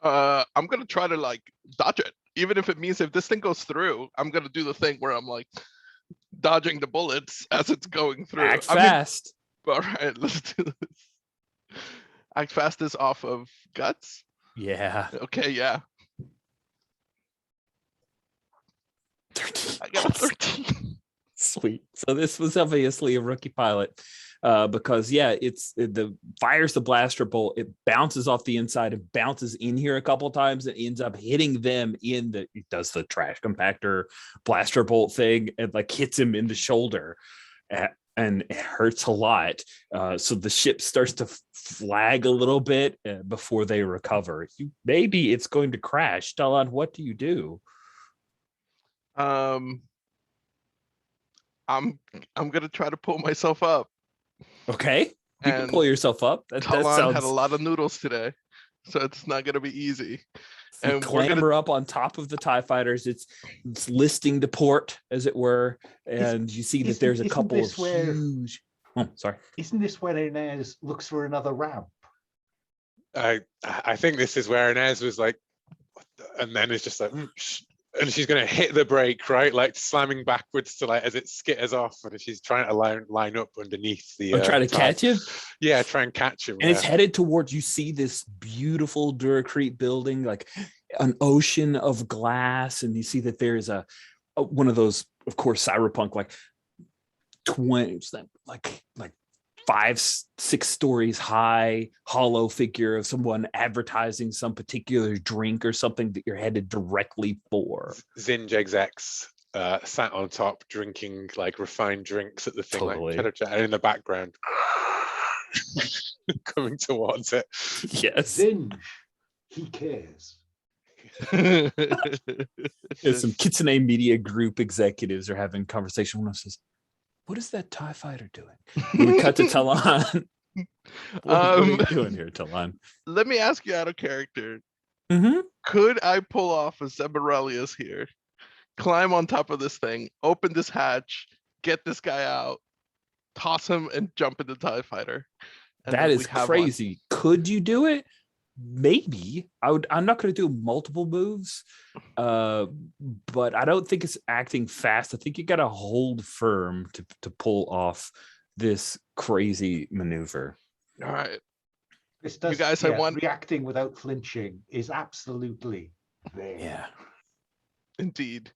I'm gonna try to like dodge it, even if it means if this thing goes through, I'm gonna do the thing where I'm like dodging the bullets as it's going through. Act fast. All right, let's do this. Act fast is off of guts. Yeah. Okay, yeah. 13. I got a 13. Sweet. So this was obviously a rookie pilot, because it fires the blaster bolt. It bounces off the inside and bounces in here a couple of times. It ends up hitting them it does the trash compactor blaster bolt thing and like hits him in the shoulder, and it hurts a lot. So the ship starts to flag a little bit before they recover. Maybe it's going to crash. Talon, what do you do? I'm gonna try to pull myself up. Okay, you can pull yourself up. Talon had a lot of noodles today, so it's not gonna be easy. And clamber up on top of the TIE fighters. It's listing to port, as it were, and you see that there's a couple of huge. Oh, sorry. Isn't this where Inez looks for another ramp? I think this is where Inez was like, and then it's just like. And she's going to hit the brake, right? Like slamming backwards to like as it skitters off, and she's trying to line up underneath the. Try to catch him. Yeah, try and catch him. And it's headed towards. You see this beautiful Duracrete building, like an ocean of glass, and you see that there is a one of those, of course, cyberpunk like 20s, like 5-6 stories high hollow figure of someone advertising some particular drink or something that you're headed directly for. Zinj execs sat on top drinking like refined drinks at the thing, Totally. like and in the background coming towards it. Yes. Zinj, he cares. There's some Kitsune Media Group executives are having conversation. One of them says, "What is that TIE fighter doing?" And we cut to Talon. What are you doing here, Talon? Let me ask you out of character. Mm-hmm. Could I pull off a Zebarelius here? Climb on top of this thing, open this hatch, get this guy out, toss him, and jump in the TIE fighter. And That then is we have one. crazy. Could you do it? Maybe. I'm not going to do multiple moves, but I don't think it's acting fast. I think you got to hold firm to pull off this crazy maneuver. All right. This does, You guys, I want- reacting without flinching is absolutely there. Yeah. Indeed.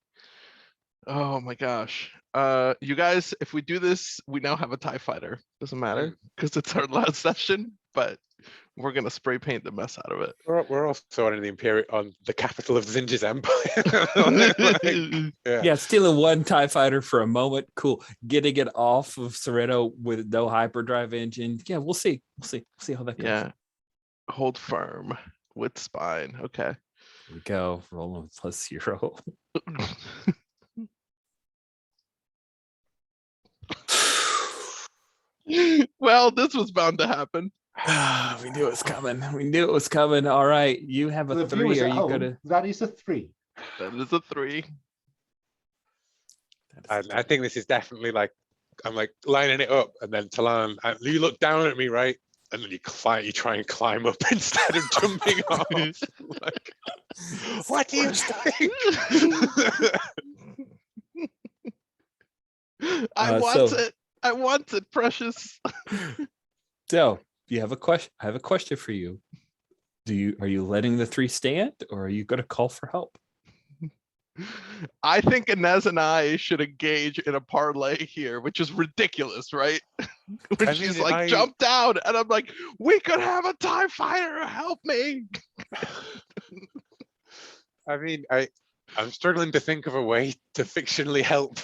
Oh my gosh. You guys, if we do this, we now have a TIE fighter. Doesn't matter because it's our last session, but we're gonna spray paint the mess out of it. We're also on the capital of Zinj's empire. Yeah, stealing one TIE fighter for a moment. Cool. Getting it off of Sereno with no hyperdrive engine. Yeah, we'll see. We'll see how that goes. Yeah. Hold firm with spine. Okay. Here we go. Rolling +0. Well, this was bound to happen. We knew it was coming. We knew it was coming. All right. You have For a the 3. viewers Are at you home, gonna that is a 3. That is a 3. I think this is definitely like, I'm like lining it up, and then Talon, you look down at me, right? And then you try and climb up instead of jumping off. Like, what do you think? I want it, precious. So you have a question. I have a question for you. Are you letting the 3 stand, or are you going to call for help? I think Inez and I should engage in a parlay here, which is ridiculous, right? When she's like, jump down, and I'm like, we could have a TIE fighter, help me. I mean, I'm struggling to think of a way to fictionally help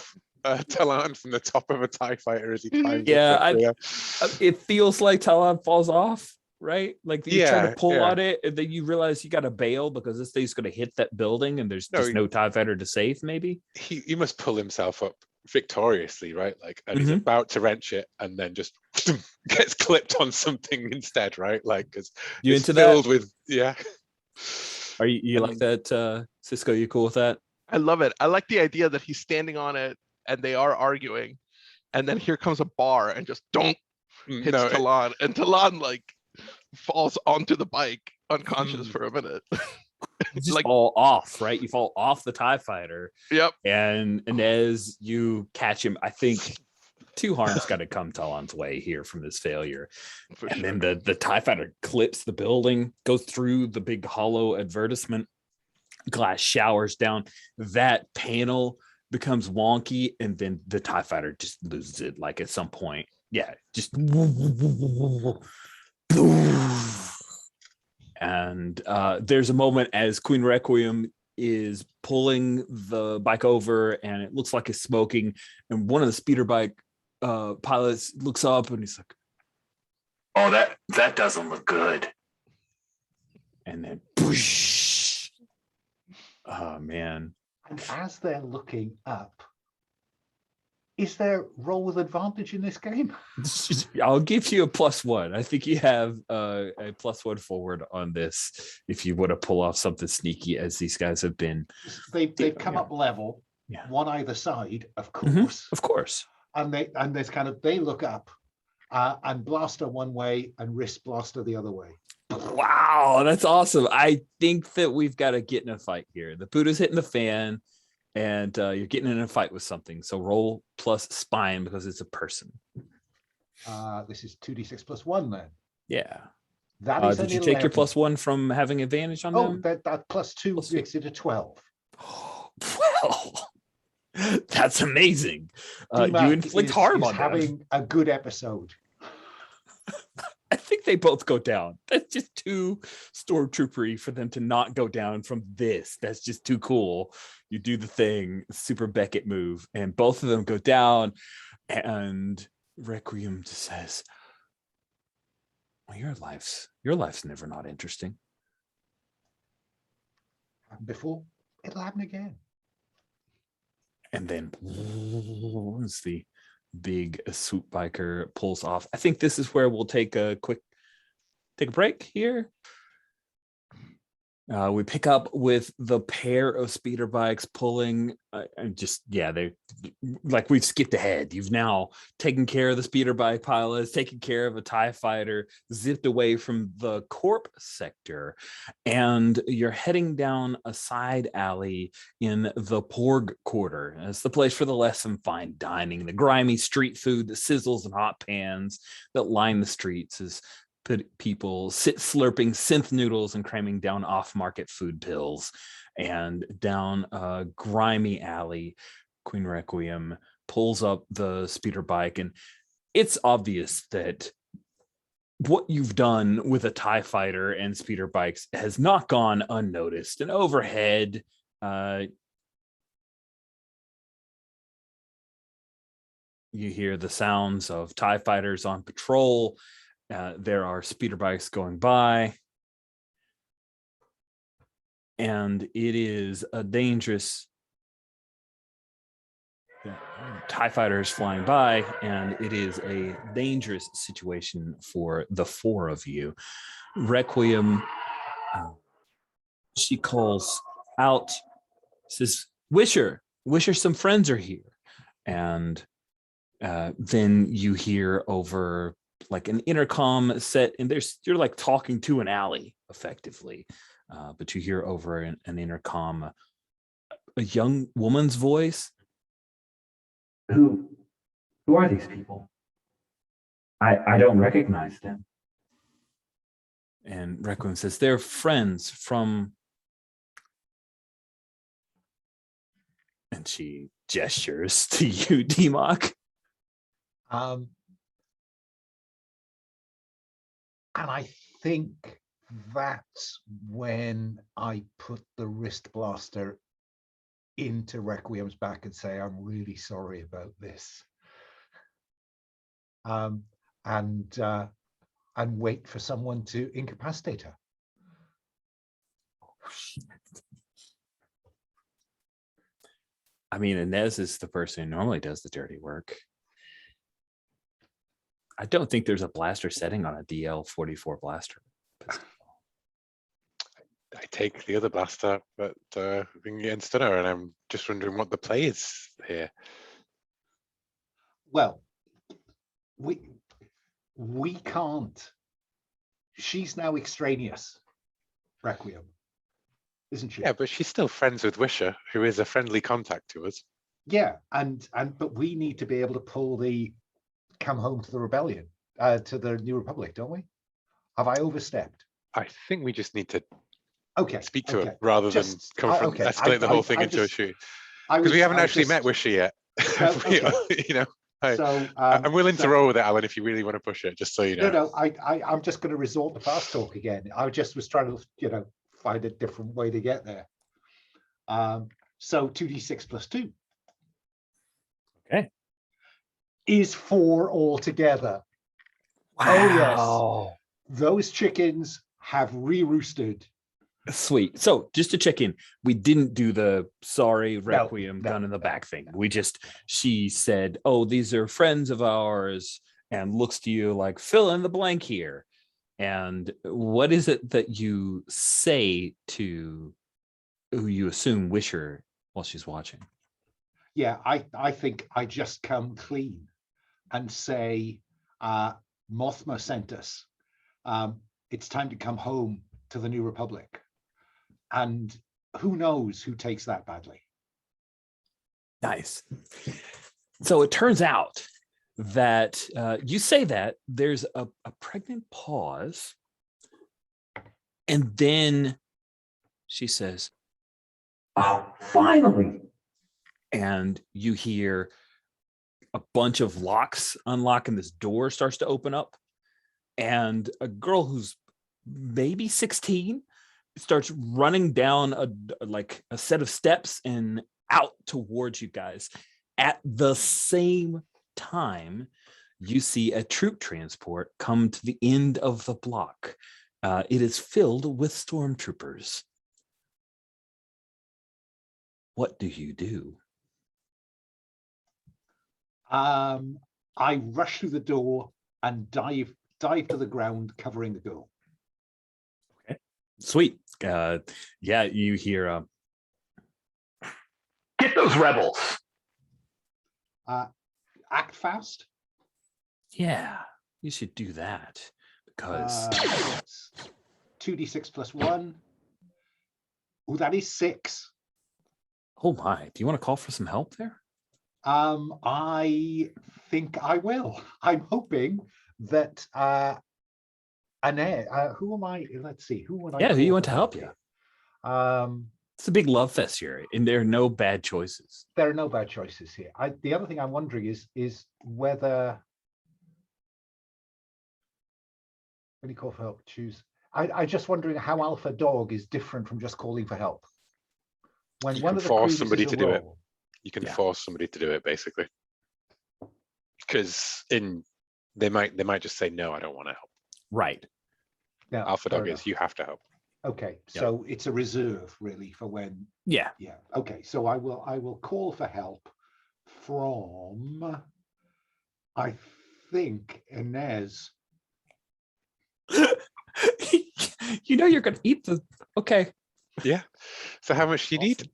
Talon from the top of a TIE fighter as he climbs. Yeah, it feels like Talon falls off, right? Like you try to pull on it, and then you realize you got to bail because this thing's going to hit that building, and there's just no TIE fighter to save. Maybe he must pull himself up victoriously, right? Like, and he's about to wrench it, and then just gets clipped on something instead, right? Like, because it's filled with Are you like that, Cisco? You cool with that? I love it. I like the idea that he's standing on it, and they are arguing, and then here comes a bar and just hits Talon, and Talon like falls onto the bike unconscious for a minute. Just like fall off, right? You fall off the TIE fighter. Yep. And as you catch him, I think 2 harm's got to come Talon's way here from this failure. Then the TIE fighter clips the building, goes through the big hollow advertisement, glass showers down. That panel becomes wonky, and then the TIE fighter just loses it. Like at some point, just and there's a moment as Queen Requiem is pulling the bike over, and it looks like it's smoking, and one of the speeder bike pilots looks up and he's like, "Oh, that doesn't look good." And then whoosh. Oh man. And as they're looking up, is there roll with advantage in this game? I'll give you a +1. I think you have a +1 forward on this if you want to pull off something sneaky, as these guys have been. They've come up level, one either side, of course. Of course. And there's they look up, and blaster one way and wrist blaster the other way. Wow, that's awesome. I think that we've got to get in a fight here. The Buddha's hitting the fan, and you're getting in a fight with something. So roll plus spine because it's a person. This is 2d6 +1 then. Yeah. That is did you take your +1 from having advantage on them? That +2 makes it a 12. Well, that's amazing. You inflict harm on them. Having a good episode. they both go down. That's just too stormtroopery for them to not go down from this. That's just too cool. You do the thing, super Beckett move, and both of them go down. And Requiem just says, well, your life's never not interesting. Before, it'll happen again. And then as the big swoop biker pulls off, I think this is where we'll take a break here. We pick up with the pair of speeder bikes pulling, and just, they like, we've skipped ahead. You've now taken care of the speeder bike pilots, taken care of a TIE fighter, zipped away from the Corp sector, and you're heading down a side alley in the Porg Quarter. It's the place for the less than fine dining, the grimy street food that sizzles in hot pans that line the streets as people sit slurping synth noodles and cramming down off-market food pills. And down a grimy alley, Queen Requiem pulls up the speeder bike, and it's obvious that what you've done with a TIE fighter and speeder bikes has not gone unnoticed. And overhead, you hear the sounds of TIE fighters on patrol. There are speeder bikes going by, and it is a dangerous TIE fighters flying by, and it is a dangerous situation for the four of you. Requiem, she calls out, says, Wisher, some friends are here. And then you hear over like an intercom set, and you're like talking to an alley effectively, but you hear over an intercom a young woman's voice. Who are these people? I don't recognize them. And Requiem says, they're friends from, and she gestures to you, D-Mock. And I think that's when I put the wrist blaster into Requiem's back and say, I'm really sorry about this. And wait for someone to incapacitate her. I mean, Inez is the person who normally does the dirty work. I don't think there's a blaster setting on a DL-44 blaster. I take the other blaster, but we can get in stunner, and I'm just wondering what the play is here. Well, we can't. She's now extraneous, Requiem, isn't she? Yeah, but she's still friends with Wisher, who is a friendly contact to us. Yeah, but we need to be able to pull the come home to the rebellion, to the New Republic, don't we? Have I overstepped? I think we just need to speak to her than rather than escalate the whole thing into a shoot. Because we haven't actually met Wisher yet. I'm willing to roll with it, Alan, if you really want to push it, just so you know. No, I'm just going to resort to fast talk again. I just was trying to, find a different way to get there. So 2d6 plus 2. Okay. Is 4 altogether. Wow. Oh, yes. Those chickens have re-roosted. Sweet. So just to check in, we didn't do the sorry Requiem gun in the back thing. She said, oh, these are friends of ours, and looks to you like, fill in the blank here. And what is it that you say to who you assume Wisher while she's watching? Yeah, I think I just come clean and say, Mothma sent us. It's time to come home to the New Republic. And who knows who takes that badly. Nice. So it turns out that you say that there's a pregnant pause. And then she says, oh, finally. And you hear a bunch of locks unlock, and this door starts to open up. and a girl who's maybe 16 starts running down a set of steps and out towards you guys. At the same time, you see a troop transport come to the end of the block. It is filled with stormtroopers. What do you do? I rush through the door and dive to the ground, covering the girl. Okay, sweet. Yeah, you hear. Get those rebels. Act fast. Yeah, you should do that because 2d6 plus 1. Oh, that is 6. oh my, do you want to call for some help there? I think I will. I'm hoping that Annette, who am I? Let's see, who would I? Yeah, who call you want for to help you? here? It's a big love fest here, and there are no bad choices. There are no bad choices here. The other thing I'm wondering is whether when you call for help, choose. I'm just wondering how Alpha Dog is different from just calling for help. When You one can of the force crew somebody uses a to do it. roll. You can Yeah. force somebody to do it, basically, because they might just say no, I don't want to help. Right. Yeah, Alpha fair Dog is enough. you have to help. Okay, Yep. so it's a reserve really for when. Yeah. Yeah. Okay, so I will call for help from, I think, Inez. You know you're gonna eat the. Okay. Yeah. So how much do you need?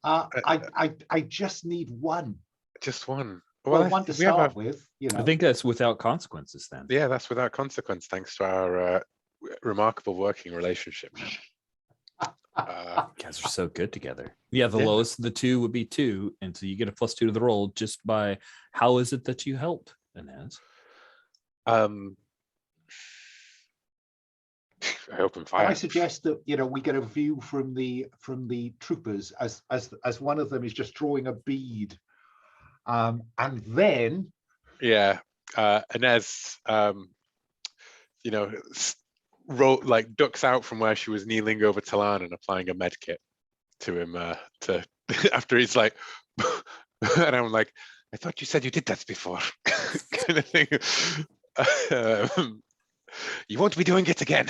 I just need one. Just one. Well, one to we have start with. You know. I think that's without consequences then. Yeah, that's without consequence, thanks to our remarkable working relationship. You guys are so good together. Yeah, the Yeah. lowest of the two would be 2, and so you get a +2 to the roll just by how is it that you help, Inez? I open And fire. I suggest that we get a view from the troopers as one of them is just drawing a bead, and then Yeah, Inez, ducks out from where she was kneeling over Talan and applying a med kit to him to after he's like, and I'm like, I thought you said you did that before, kind of thing. You won't be doing it again.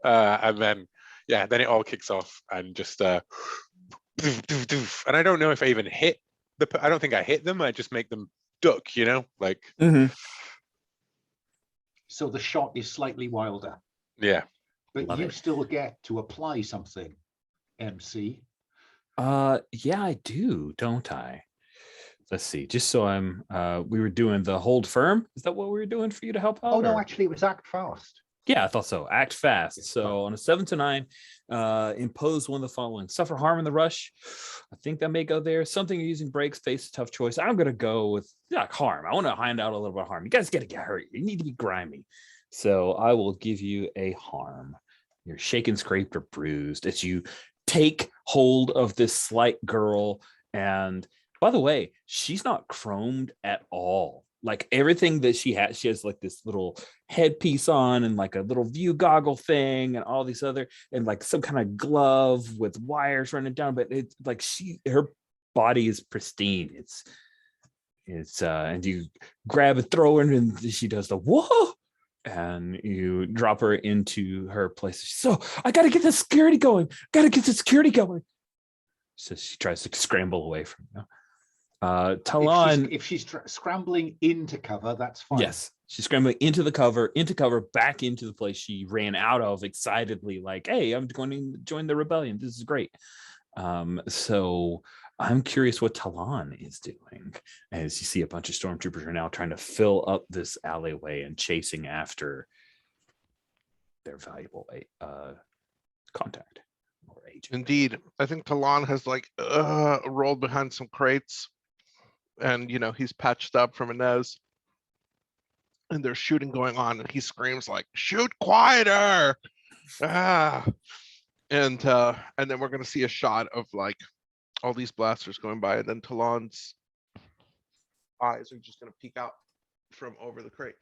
And then then it all kicks off and just and I don't know if I even hit I don't think I hit them. I just make them duck, like. So the shot is slightly wilder. Yeah. But Love you it. still get to apply something, MC. Yeah, I do, don't I? Let's see. Just so I'm we were doing the hold firm. Is that what we were doing for you to help out? Oh no, or- actually it was act fast. Yeah, I thought so. Act fast. Yeah, So on a 7 to 9, impose one of the following: suffer harm in the rush. I think that may go there. Something you're using breaks, face a tough choice. I'm gonna go with harm. I want to find out a little bit of harm. You guys gotta get hurt. You need to be grimy. So I will give you a harm. You're shaken, scraped, or bruised as you take hold of this slight girl. And by the way, she's not chromed at all. Like everything that she has like this little headpiece on and like a little view goggle thing and all these other and like some kind of glove with wires running down. But it's like her body is pristine. It's and you grab and throw her and she does the whoa. And you drop her into her place. So I got to get the security going. So she tries to scramble away from you. Talan, If she's scrambling into cover, that's fine. yes, she's scrambling into cover, back into the place she ran out of excitedly, like, hey, I'm going to join the rebellion. This is great. So I'm curious what Talan is doing as you see a bunch of stormtroopers are now trying to fill up this alleyway and chasing after their valuable contact or agent. Indeed, I think Talon has rolled behind some crates, and he's patched up from Inez, and there's shooting going on, and he screams like, "Shoot quieter!" And then we're gonna see a shot of like all these blasters going by, and then Talon's eyes are just gonna peek out from over the crate.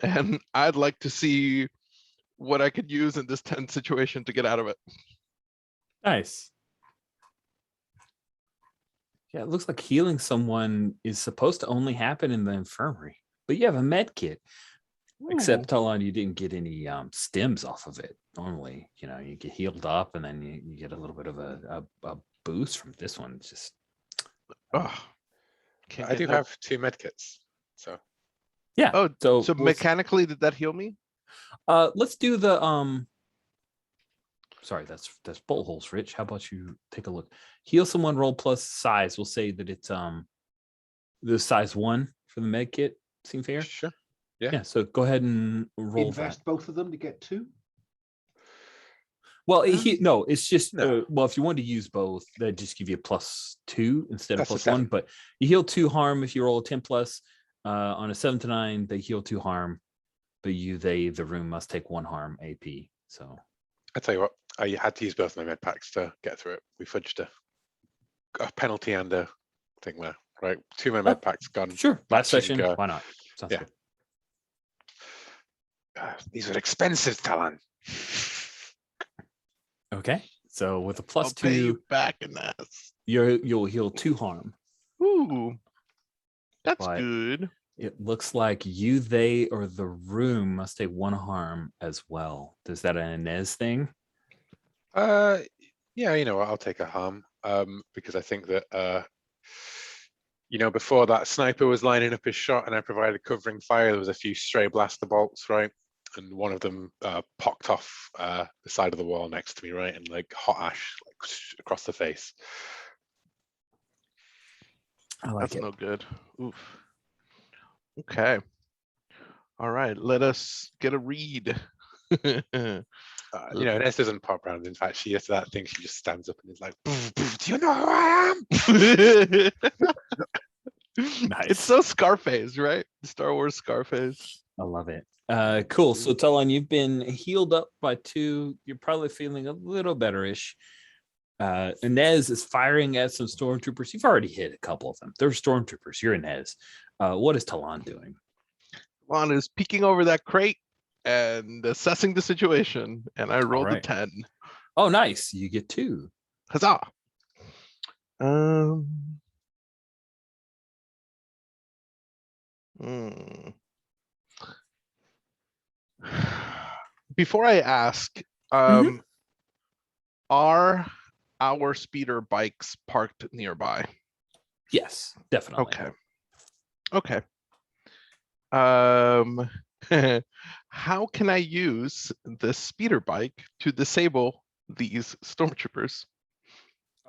And I'd like to see what I could use in this tense situation to get out of it. Nice. Yeah, it looks like healing someone is supposed to only happen in the infirmary, but you have a med kit. Except Talon, you didn't get any stems off of it. Normally, you get healed up and then you get a little bit of a boost from this one. It's just Can't I get do help. have 2 medkits. So yeah. Oh, so so we'll- mechanically, did that heal me? let's do the sorry, that's bolt holes, Rich. How about you take a look? Heal someone, roll plus size. We'll say that it's the size 1 for the med kit. Seem fair? sure. Yeah, so go ahead and roll Invest that. both of them to get 2. Well, no, it's just No. well, if you want to use both, that just give you a +2 instead That's of a +1. 7. But you heal 2 harm if you roll a 10 plus. On a 7 to 9, they heal 2 harm, but the room must take 1 harm AP. So I tell you what, I had to use both my med packs to get through it. We fudged a penalty and a thing there, right? 2 of my med packs gone. sure, last touch and session, go. why not? Sounds Yeah. good. These are expensive, Talon. Okay, so with a I'll pay +2, you back in that. you'll heal 2 harm. Ooh, that's But- good. It looks like you, they, or the room must take 1 harm as well. Is that an Inez thing? Yeah, you know what? I'll take a harm. Because I think that before that sniper was lining up his shot and I provided covering fire, there was a few stray blaster bolts, right? And one of them pocked off the side of the wall next to me, right? And like hot ash across the face. I like That's it. no good. Oof. Okay. All right. Let us get a read. Inez doesn't pop around. In fact, she gets that thing, she just stands up and is like, do you know who I am? Nice. It's so Scarface, right? Star Wars Scarface. I love it. Cool. So Talon, you've been healed up by 2. You're probably feeling a little better-ish. Inez is firing at some stormtroopers. You've already hit a couple of them. They're stormtroopers. You're Inez. What is Talon doing? Lon is peeking over that crate and assessing the situation. And I rolled a right. 10. Oh, nice. You get 2. Huzzah. Before I ask, are our speeder bikes parked nearby? Yes, definitely. Okay. How can I use the speeder bike to disable these stormtroopers?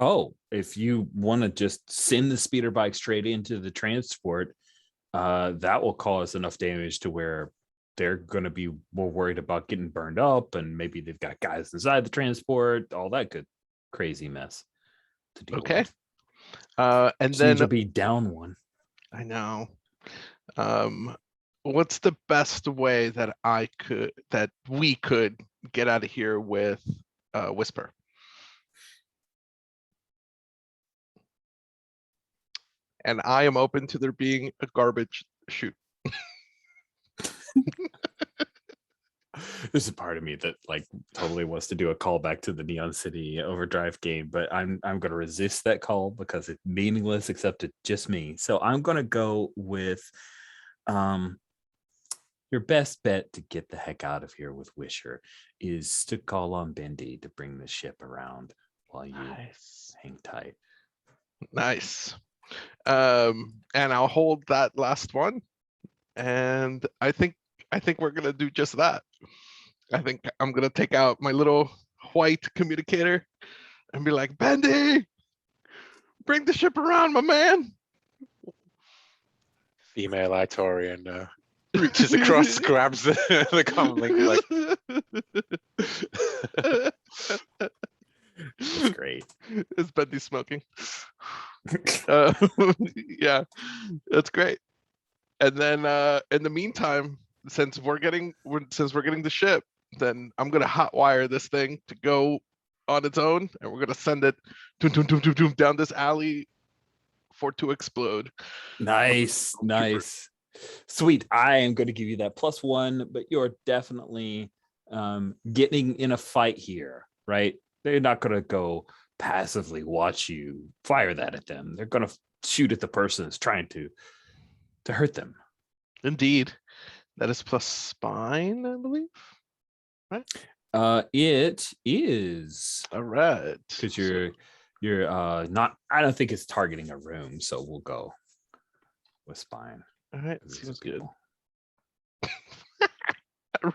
Oh, if you want to just send the speeder bike straight into the transport, that will cause enough damage to where they're going to be more worried about getting burned up, and maybe they've got guys inside the transport, all that good crazy mess to deal Okay. with. And Just need then to be down 1. I know. What's the best way that we could get out of here with Whisper? And I am open to there being a garbage chute. There's a part of me that like totally wants to do a callback to the Neon City Overdrive game, but I'm going to resist that call because it's meaningless except to just me. So I'm going to go with your best bet to get the heck out of here with Wisher is to call on Bendy to bring the ship around while you hang tight. Nice. And I'll hold that last one. And I think we're gonna do just that. I think I'm gonna take out my little white communicator and be like, Bendy, bring the ship around, my man. Female Itorian reaches across, grabs the comm link, like. That's great. Is Bendy smoking? Yeah, that's great. And then in the meantime, since we're getting the ship, then I'm gonna hotwire this thing to go on its own, and we're gonna send it down this alley for it to explode. Nice. Sweet. I am going to give you that +1, but you're definitely getting in a fight here, right? They're not going to go passively watch you fire that at them. They're going to shoot at the person that's trying to hurt them. Indeed. That is plus spine, I believe. It is. All right. Because you're not, I don't think it's targeting a room, so we'll go with spine. All right, These seems are good. people. I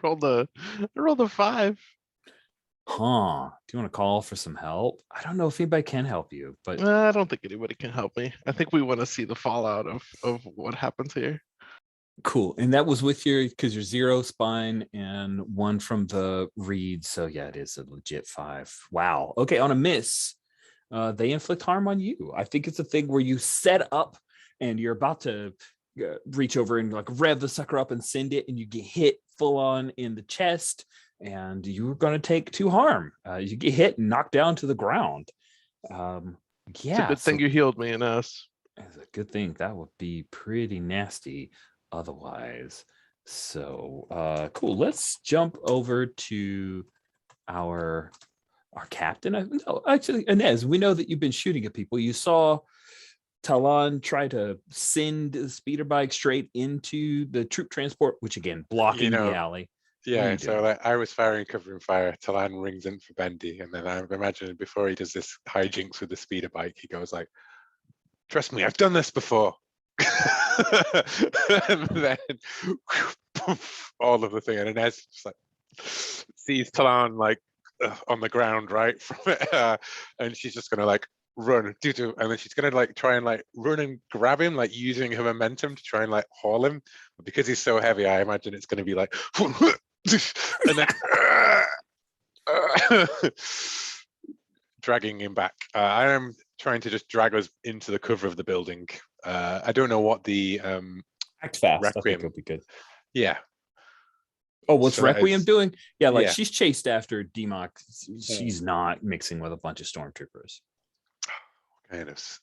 rolled a 5. Huh. Do you want to call for some help? I don't know if anybody can help you, but I don't think anybody can help me. I think we want to see the fallout of what happens here. cool. And that was with your, because you're 0 spine and 1 from the read. So yeah, it is a legit 5. Wow. Okay. On a miss, they inflict harm on you. I think it's a thing where you set up and you're about to reach over and like rev the sucker up and send it, and you get hit full on in the chest, and you're going to take 2 harm. You get hit and knocked down to the ground. It's a Yeah, good thing so you healed me, Ines. it's a good thing. That would be pretty nasty otherwise. So cool. Let's jump over to our captain. No, actually, Inez, we know that you've been shooting at people. You saw Talon try to send the speeder bike straight into the troop transport, which again, blocking the alley. Yeah, so like I was firing, covering fire. Talan rings in for Bendy, and then I'm imagining before he does this hijinks with the speeder bike, he goes like, "Trust me, I've done this before." And then all of the thing, and Inez just like sees Talan like on the ground, right from it, and she's just gonna like run, and then she's gonna like try and like run and grab him, like using her momentum to try and like haul him. But because he's so heavy, I imagine it's gonna be like. And then dragging him back. I am trying to just drag us into the cover of the building. I don't know what the act fast. Requiem. I think it'll be good. Yeah. Oh, what's So that Requiem is- doing? Yeah, like yeah. she's chased after Democ. She's not mixing with a bunch of stormtroopers. What kind of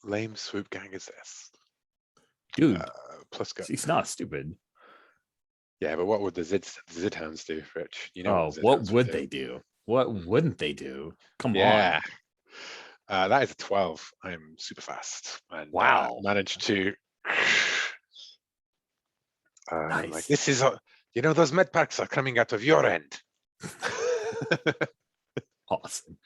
lame swoop gang is this? Dude, Plus go. she's not stupid. Yeah, but what would the Zid hounds do, Rich? You know. Oh, the Zid what hounds would do. they do? What wouldn't they do? Come Yeah. on. That is a 12. I'm super fast. And Wow. managed to Nice. like this is those med packs are coming out of your end. Awesome.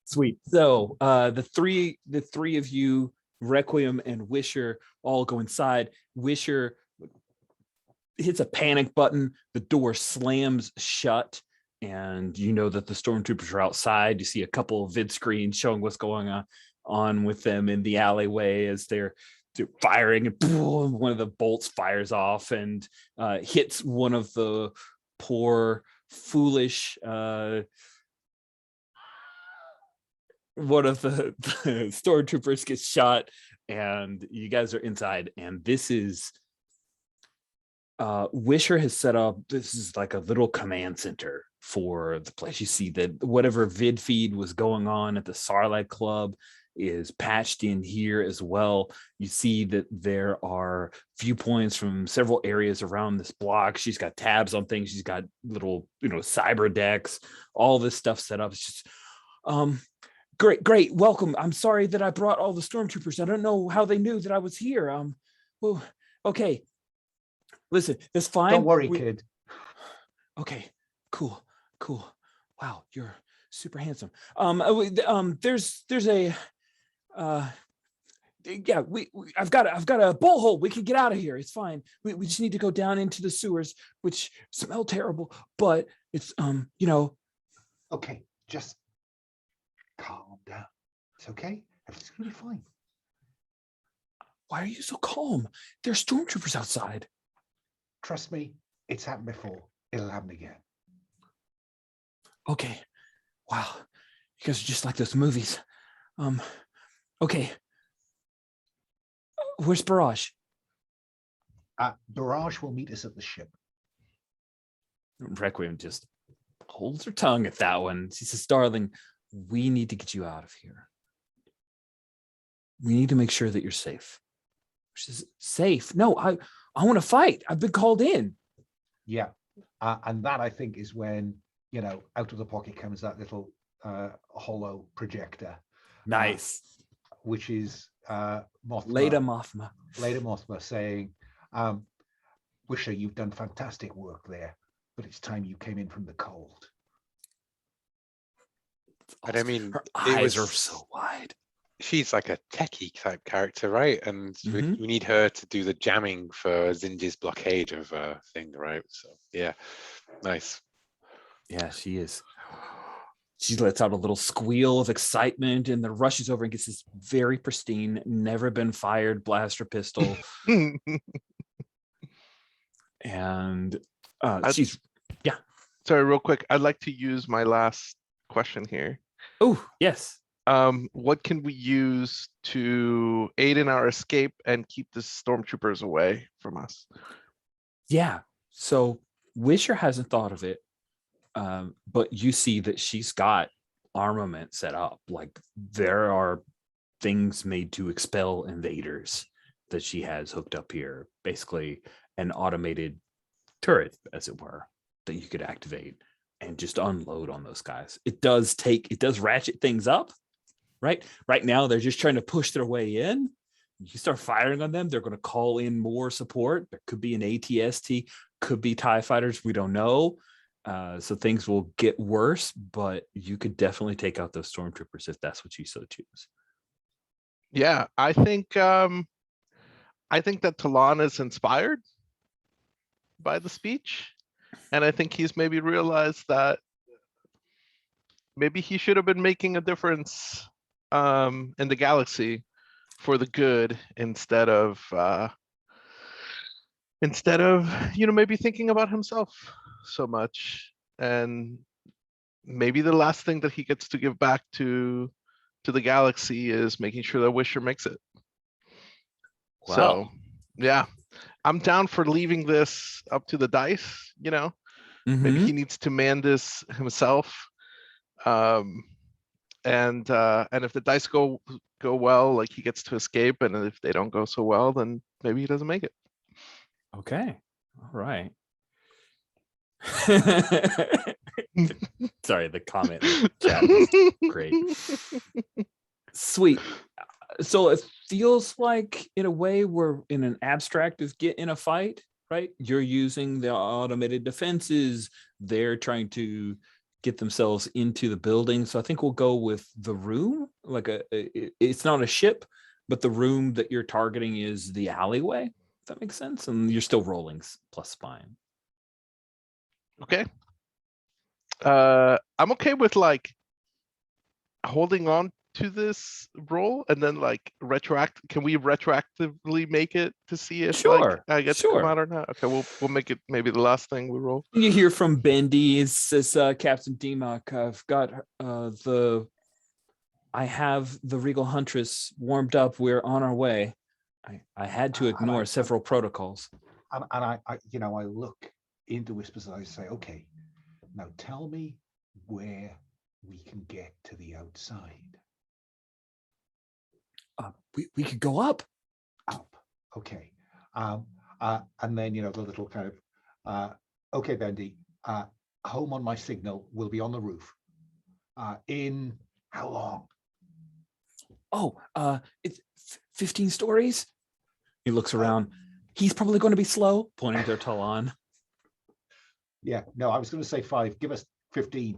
Sweet. So the three of you, Requiem and Wisher, all go inside. Wisher hits a panic button, the door slams shut, and you know that the stormtroopers are outside. You see a couple of vid screens showing what's going on with them in the alleyway as they're firing, and boom, one of the bolts fires off and hits one of the poor, foolish one of the stormtroopers gets shot, and you guys are inside. And this is Wisher has set up, this is like a little command center for the place. You see that whatever vid feed was going on at the Sarlacc Club is patched in here as well. You see that there are viewpoints from several areas around this block. She's got tabs on things. She's got little, cyber decks, all this stuff set up. It's just, great. Welcome. I'm sorry that I brought all the stormtroopers. I don't know how they knew that I was here. Well, okay. Listen, it's fine. Don't worry, kid. Okay, cool. Wow, you're super handsome. There's a yeah, I've got a bullhole. We can get out of here. It's fine. We just need to go down into the sewers, which smell terrible, but it's Okay, just calm down. It's okay. Everything's gonna be fine. Why are you so calm? There's stormtroopers outside. Trust me, it's happened before. It'll happen again. Okay. Wow. You guys are just like those movies. Okay. Where's Barrage? Barrage will meet us at the ship. Requiem just holds her tongue at that one. She says, "Darling, we need to get you out of here. We need to make sure that you're safe." She's safe. No, I want to fight. I've been called in. Yeah. And that, I think, is when, out of the pocket comes that little hollow projector. Nice. Which is Mothma. Lady Mothma. Lady Mothma saying, Wisher, you've done fantastic work there, but it's time you came in from the cold. And I mean, her eyes are so wide. She's like a techie type character, right? And we need her to do the jamming for Zinji's blockade of thing, right? So yeah, nice. Yeah, she is. She lets out a little squeal of excitement and then rushes over and gets this very pristine, never been fired blaster pistol. And she's, yeah. Sorry, real quick. I'd like to use my last question here. Oh, yes. What can we use to aid in our escape and keep the stormtroopers away from us? Yeah. So Wisher hasn't thought of it. But you see that she's got armament set up. Like there are things made to expel invaders that she has hooked up here. Basically an automated turret, as it were, that you could activate and just unload on those guys. It does ratchet things up, right? Right now, they're just trying to push their way in. You start firing on them, they're going to call in more support. There could be an ATST, could be TIE fighters. We don't know. So things will get worse, but you could definitely take out those stormtroopers if that's what you so choose. Yeah, I think that Talon is inspired by the speech, and I think he's maybe realized that maybe he should have been making a difference in the galaxy for the good instead of maybe thinking about himself so much. And maybe the last thing that he gets to give back to the galaxy is making sure that Wisher makes it. Wow. So yeah, I'm down for leaving this up to the dice. Maybe he needs to man this himself. And if the dice go well, like he gets to escape, and if they don't go so well, then maybe he doesn't make it. Okay. All right. Sorry, the comment in the chat was great. Sweet. So it feels like, in a way, we're in an abstract of get in a fight, right? You're using the automated defenses. They're trying to get themselves into the building. So I think we'll go with the room. Like it's not a ship, but the room that you're targeting is the alleyway. If that makes sense. And you're still rolling plus spine. Okay. I'm okay with like holding on to this roll and then like can we retroactively make it to see if like I get to come out or not? Okay, we'll make it maybe the last thing we roll. You hear from Bendy, it says, Captain Demock, I've got I have the Regal Huntress warmed up. We're on our way. I had to ignore several protocols. And I look into Whispers and I say, okay, now tell me where we can get to the outside. We could go up. Okay. And then, the little kind of, okay, Bendy, home on my signal will be on the roof. In how long? Oh, it's 15 stories. He looks around. He's probably going to be slow, pointing to Talon. Yeah, no, I was going to say 5. Give us 15.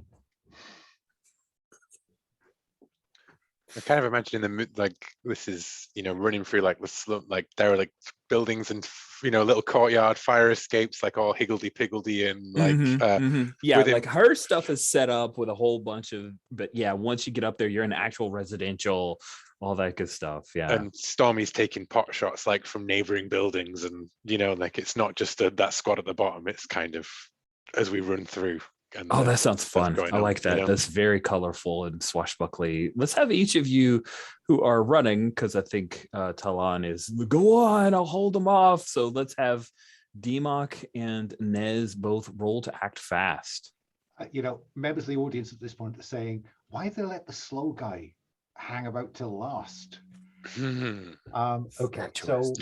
I kind of imagine in the like this is running through like the slum, like derelict buildings and little courtyard fire escapes, like all higgledy-piggledy and like yeah, like her stuff is set up with a whole bunch of, but yeah, once you get up there, you're in actual residential, all that good stuff. Yeah, and Stormy's taking pot shots like from neighboring buildings, and like it's not just that squad at the bottom. It's kind of as we run through. And, that sounds fun. I like that. That's very colorful and swashbuckly. Let's have each of you who are running, because I think Talon is, go on, I'll hold them off. So let's have Demock and Nez both roll to act fast. Members of the audience at this point are saying, why did they let the slow guy hang about till last? Okay, so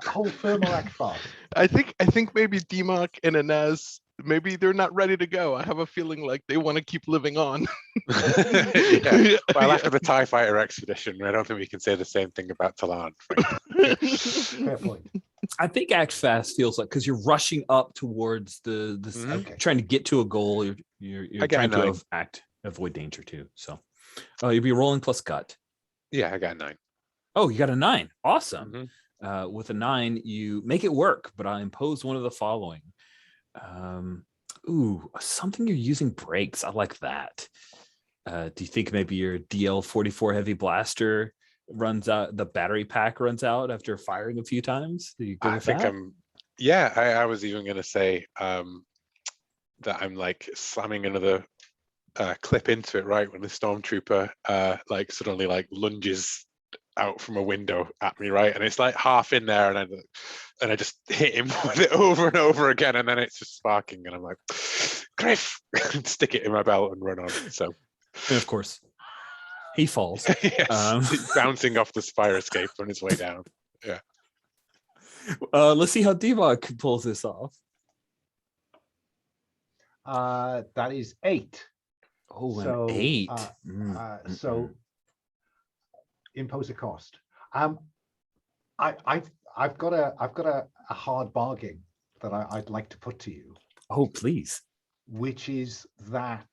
hold firm or act fast. I think maybe Dimok and Inez, maybe they're not ready to go. I have a feeling like they want to keep living on. Yeah. Well, after the TIE Fighter expedition, I don't think we can say the same thing about Talon. Fair point. I think act fast feels like because you're rushing up towards the Okay. trying to get to a goal. You're I got a trying to 9. avoid danger too. So you'll be rolling plus gut. Yeah, I got a 9. Oh, you got a 9. Awesome. Mhm. With a 9, you make it work, but I impose one of the following. Something you're using brakes. I like that. Do you think maybe your DL-44 heavy blaster runs out, the battery pack runs out after firing a few times? Do you go with that? I was even going to say that I'm like slamming another clip into it right when the stormtrooper like suddenly like lunges out from a window at me, right, and it's like half in there, and I just hit him with it over and over again, and then it's just sparking, and I'm like, Griff, stick it in my belt and run on. So, and of course, he falls. Yes, he's bouncing off the fire escape on his way down. Yeah. Let's see how Divok pulls this off. That is 8. Oh, So, an 8. So impose a cost. I've got a hard bargain that I'd like to put to you. Oh, please. Which is that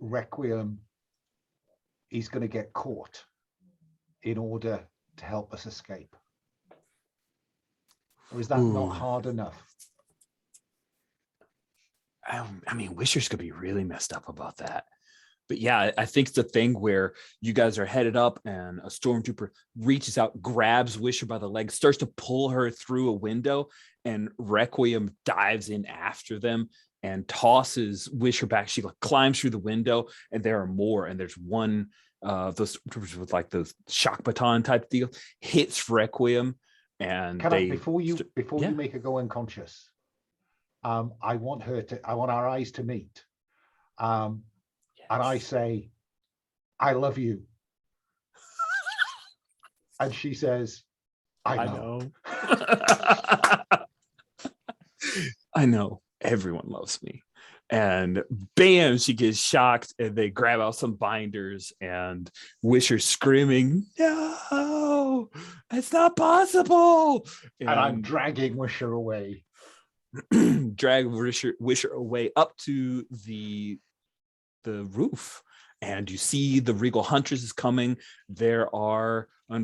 Requiem is going to get caught in order to help us escape. Or is that not hard enough? I mean, Wishers could be really messed up about that. But yeah, I think it's the thing where you guys are headed up and a stormtrooper reaches out, grabs Wisher by the leg, starts to pull her through a window, and Requiem dives in after them and tosses Wisher back. She like climbs through the window, and there are more. And there's one those troopers with like those shock baton type deal hits Requiem, and before you make her go unconscious, I want our eyes to meet. And I say, I love you. And she says, I know. I know. Everyone loves me. And bam, she gets shocked, and they grab out some binders, and Wisher screaming, no, it's not possible. And I'm dragging Wisher away. Drag Wisher away up to the roof, and you see the Regal Huntress is coming. There are TIE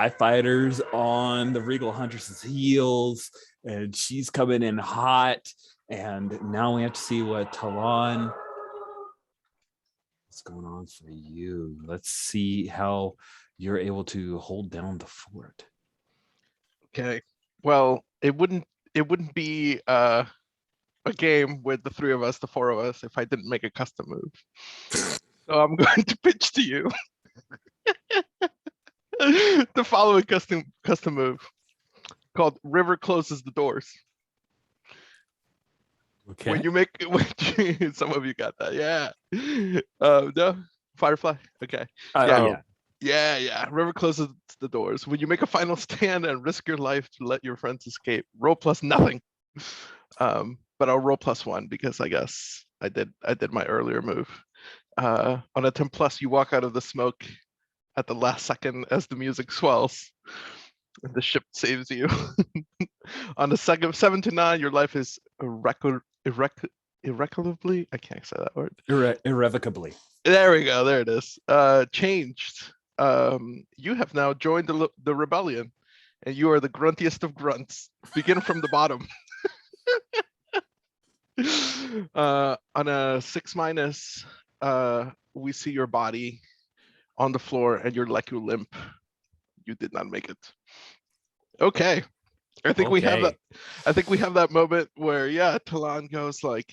fighters on the Regal Huntress's heels, and she's coming in hot. And now we have to see what Talon, what's going on for you. Let's see how you're able to hold down the fort. Okay, well, it wouldn't be a game with the 3 of us, the 4 of us, if I didn't make a custom move. So I'm going to pitch to you the following custom move called River Closes the Doors. Okay. When you make some of you got that, yeah. No, Firefly. Okay. Yeah. River closes the doors. When you make a final stand and risk your life to let your friends escape, roll plus nothing. But I'll roll +1 because I guess I did my earlier move. On a 10+, you walk out of the smoke at the last second as the music swells, and the ship saves you. On a 7 to 9, your life is irrecoverably. I can't say that word. Irrevocably. There we go. There it is. Changed. You have now joined the rebellion, and you are the gruntiest of grunts. Begin from the bottom. On a 6-, we see your body on the floor, and you're like you limp. You did not make it. Okay. I think we have that. I think we have that moment where Talon goes like,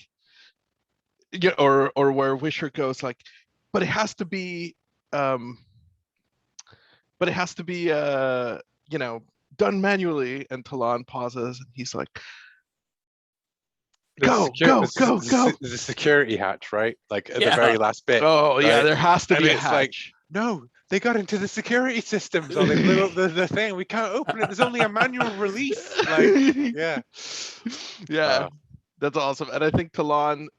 or where Wisher goes like, but it has to be done manually. And Talon pauses, and he's like, go. There's a security hatch, right? Like at the very last bit. Oh yeah, right? there has to be a it's hatch. like, no, They got into the security systems, or they blew up the thing. We can't open it. There's only a manual release. Like, yeah. Yeah, that's awesome. And I think Talon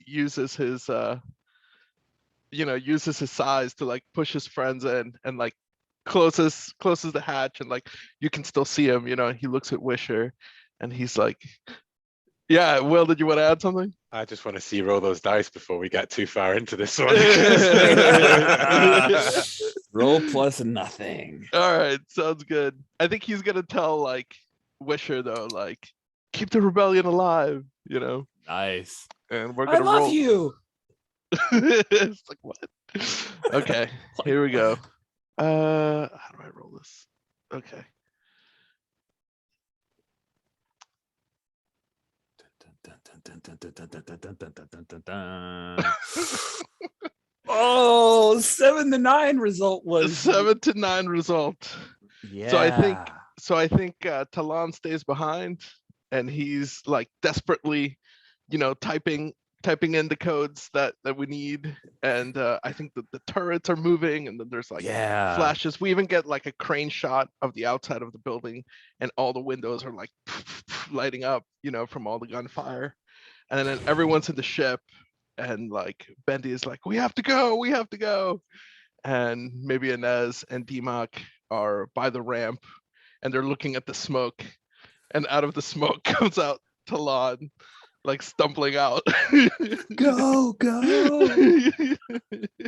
uses his uses his size to like push his friends in and like closes the hatch, and like you can still see him. He looks at Wisher and he's like, yeah, Will, did you want to add something? I just want to see roll those dice before we get too far into this one. Roll plus nothing. All right, sounds good. I think he's gonna tell like Wisher though, like, keep the rebellion alive, Nice. and we're I gonna love roll. you. It's like, what? Okay, here we go. How do I roll this? Okay. Oh, 7 to 9 result was 7 to 9 result. Yeah. So I think Talon stays behind, and he's like desperately, typing in the codes that we need. And I think that the turrets are moving, and then there's like flashes. We even get like a crane shot of the outside of the building, and all the windows are like lighting up, from all the gunfire. And then everyone's in the ship, and like Bendy is like, we have to go. And maybe Inez and Dimak are by the ramp, and they're looking at the smoke, and out of the smoke comes out Talon, like stumbling out. Go.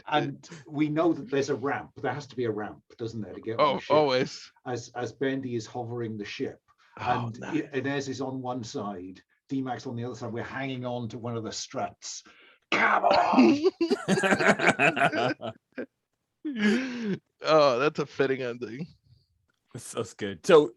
And we know that there's a ramp. There has to be a ramp, doesn't there, to get on the ship? Always. As Bendy is hovering the ship, Oh, and nice. Inez is on one side, D-Max on the other side. We're hanging on to one of the struts. Come on! Oh, that's a fitting ending. That's good. So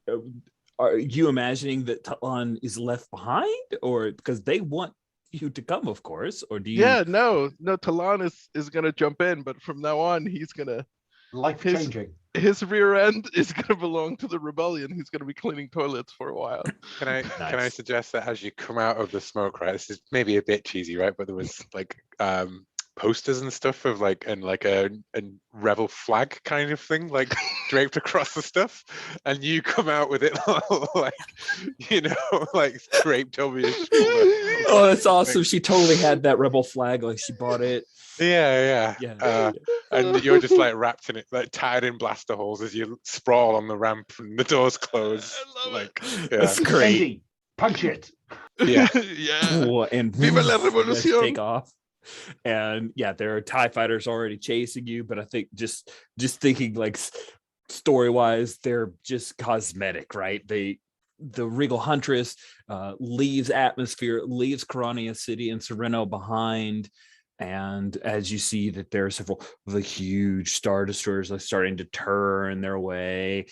are you imagining that Talon is left behind, or because they want you to come, of course, or do you? Yeah, no, Talon is gonna jump in, but from now on he's gonna Life-changing. His rear end is gonna belong to the rebellion. He's gonna be cleaning toilets for a while. Can I suggest that as you come out of the smoke, right? This is maybe a bit cheesy, right? But there was like posters and stuff of like a rebel flag kind of thing, like draped across the stuff, and you come out with it like like draped over your shoulder. Oh, that's awesome. She totally had that rebel flag, like she bought it. Yeah. And you're just like wrapped in it, like tied in blaster holes as you sprawl on the ramp and the doors close. Like, That's great. Bendy, punch it. Yeah. Yeah. Oh, and Viva la you guys revolución. take off. And yeah, there are TIE fighters already chasing you, but I think just thinking like story-wise, they're just cosmetic, right? The Regal Huntress leaves atmosphere, leaves Corania City and Sereno behind. And as you see that there are several of the huge Star Destroyers like starting to turn their way,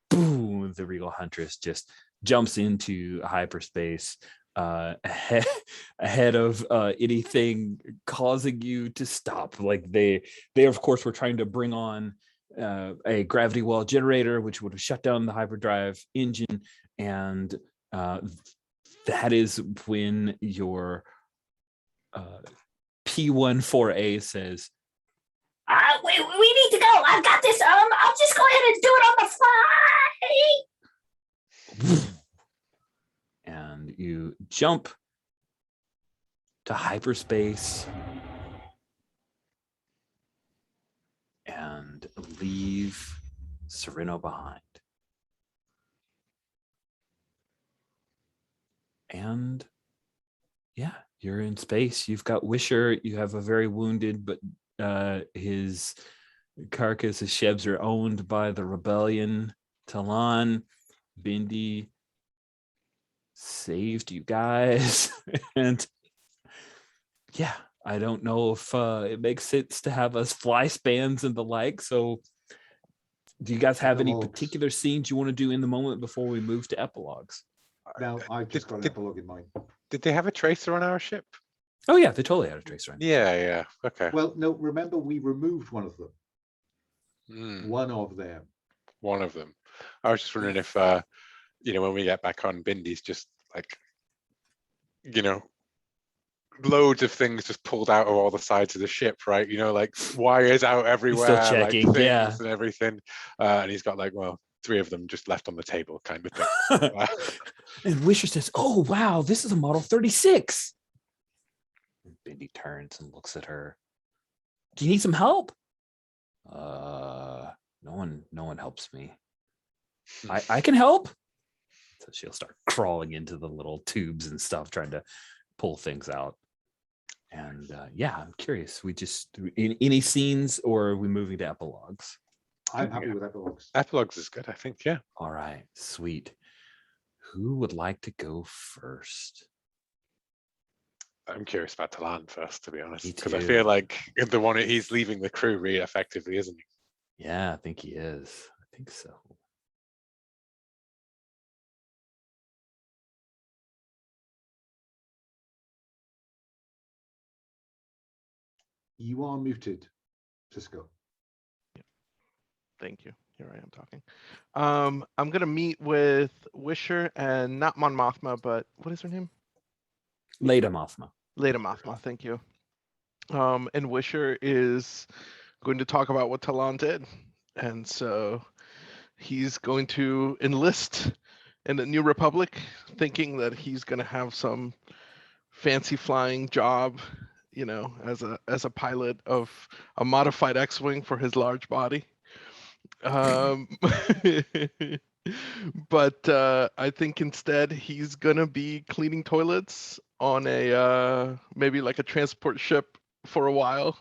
boom, the Regal Huntress just jumps into hyperspace ahead of anything causing you to stop. Like they of course were trying to bring on a gravity well generator, which would have shut down the hyperdrive engine, and that is when your P14A says, we need to go. I've got this. I'll just go ahead and do it on the fly. and you jump to hyperspace and leave Sereno behind. And yeah, you're in space. You've got Wisher. You have a very wounded, but his carcass, his shebs are owned by the rebellion. Talon, Bindi saved you guys. And yeah, I don't know if it makes sense to have us fly spans and the like. So do you guys have any particular scenes you want to do in the moment before we move to epilogues? No, I've just got an epilogue in mind. Did they have a tracer on our ship? Oh yeah, they totally had a tracer. Yeah. Okay. Well, no, remember we removed one of them. One of them. I was just wondering if when we get back on, Bindy's just like loads of things just pulled out of all the sides of the ship, right? You know, like wires out everywhere, like checking, things yeah. and everything. And he's got like, well, 3 of them just left on the table, kind of thing. And Wisher says, "Oh wow, this is a Model 36." And Bindi turns and looks at her. "Do you need some help?" No one helps me. I can help. So she'll start crawling into the little tubes and stuff, trying to pull things out. And yeah, I'm curious. We just in any scenes, or are we moving to epilogues? I'm happy with epilogues. Epilogues is good, I think. Yeah. All right, sweet. Who would like to go first? I'm curious about Talan first, to be honest, Me because I too. feel like the one he's leaving the crew really effectively, isn't he? Yeah, I think he is. I think so. You are muted, Cisco. Thank you. Here I am talking. I'm gonna meet with Wisher and not Mon Mothma, but what is her name? Leda Mothma. Leda Mothma. Thank you. And Wisher is going to talk about what Talon did, and so he's going to enlist in the New Republic, thinking that he's going to have some fancy flying job, you know, as a pilot of a modified X-wing for his large body. But I think instead he's gonna be cleaning toilets on a maybe like a transport ship for a while